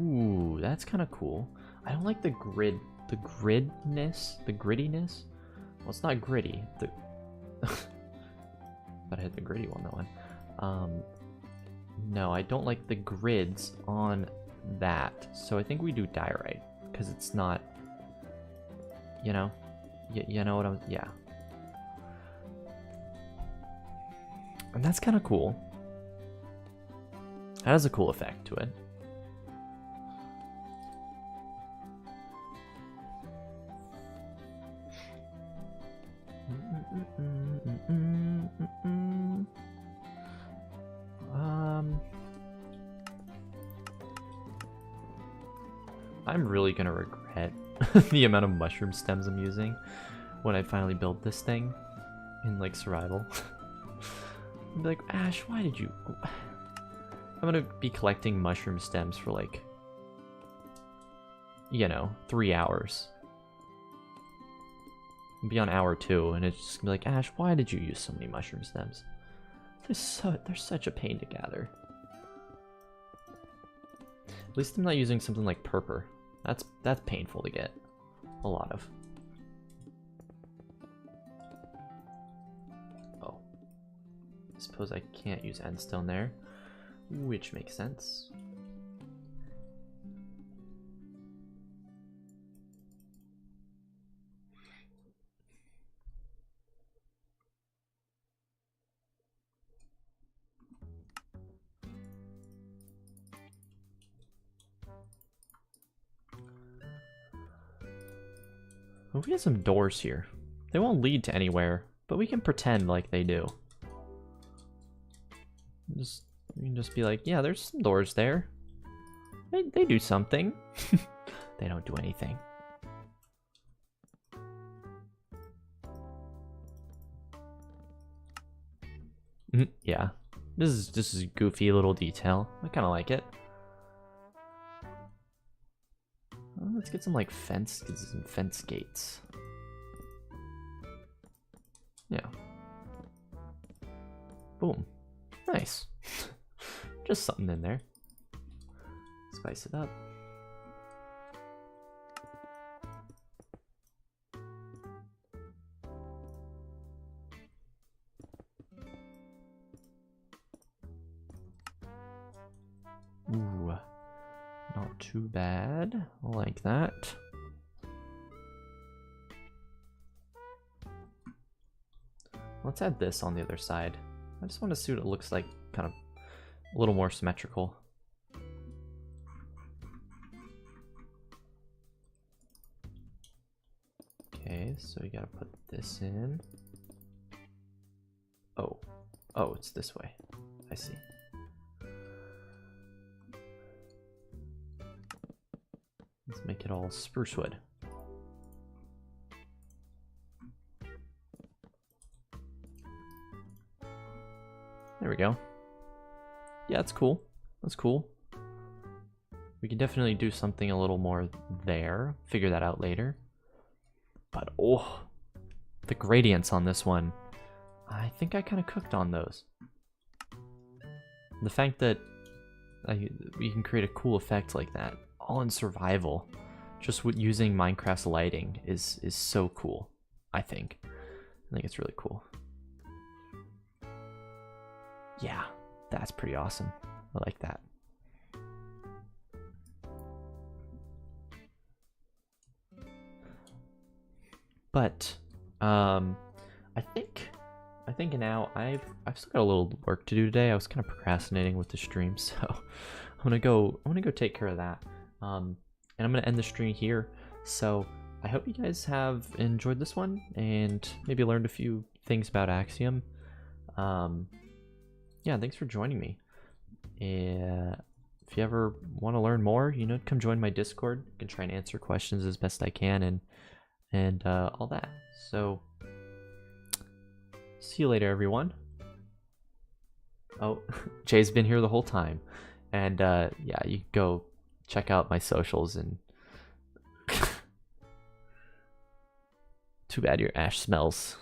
Ooh, that's kind of cool. I don't like the gridness, the grittiness. Well, it's not gritty. But I had the gritty one, that one. No, I don't like the grids on that. So I think we do diorite because it's not, you know, you know what I'm, yeah. And that's kind of cool. That has a cool effect to it. I'm really gonna regret the amount of mushroom stems I'm using when I finally build this thing in like survival. I'll be like, Ash, why did you? I'm gonna be collecting mushroom stems for like, you know, 3 hours. Be on hour 2, and it's just gonna be like, Ash, why did you use so many mushroom stems? They're such a pain to gather. At least I'm not using something like purple. That's painful to get a lot of. Oh, I suppose I can't use endstone there, which makes sense. Well, we have some doors here. They won't lead to anywhere, but we can pretend like they do. We can just be like, yeah, there's some doors there. They do something. They don't do anything. Yeah, this is a goofy little detail. I kind of like it. Let's get some like fence gates. Yeah. Boom. Nice. Just something in there. Spice it up. Ooh. Not too bad. I like that. Let's add this on the other side. I just want to see what it looks like, kind of a little more symmetrical. Okay, so we gotta put this in. Oh, it's this way. I see. Let's make it all spruce wood. There we go. Yeah, that's cool. That's cool. We can definitely do something a little more there. Figure that out later. But oh, the gradients on this one. I think I kind of cooked on those. The fact that we can create a cool effect like that, all in survival, just with using Minecraft's lighting is so cool. I think it's really cool. Yeah, that's pretty awesome. I like that. But I think now I've still got a little work to do today. I was kind of procrastinating with the stream, so I'm gonna go take care of that. And I'm gonna end the stream here. So I hope you guys have enjoyed this one and maybe learned a few things about Axiom. Yeah, thanks for joining me. If you ever want to learn more, come join my Discord. I can try and answer questions as best I can and all that. So see you later, everyone. Oh, Jay's been here the whole time. And yeah, you can go check out my socials and too bad your ash smells.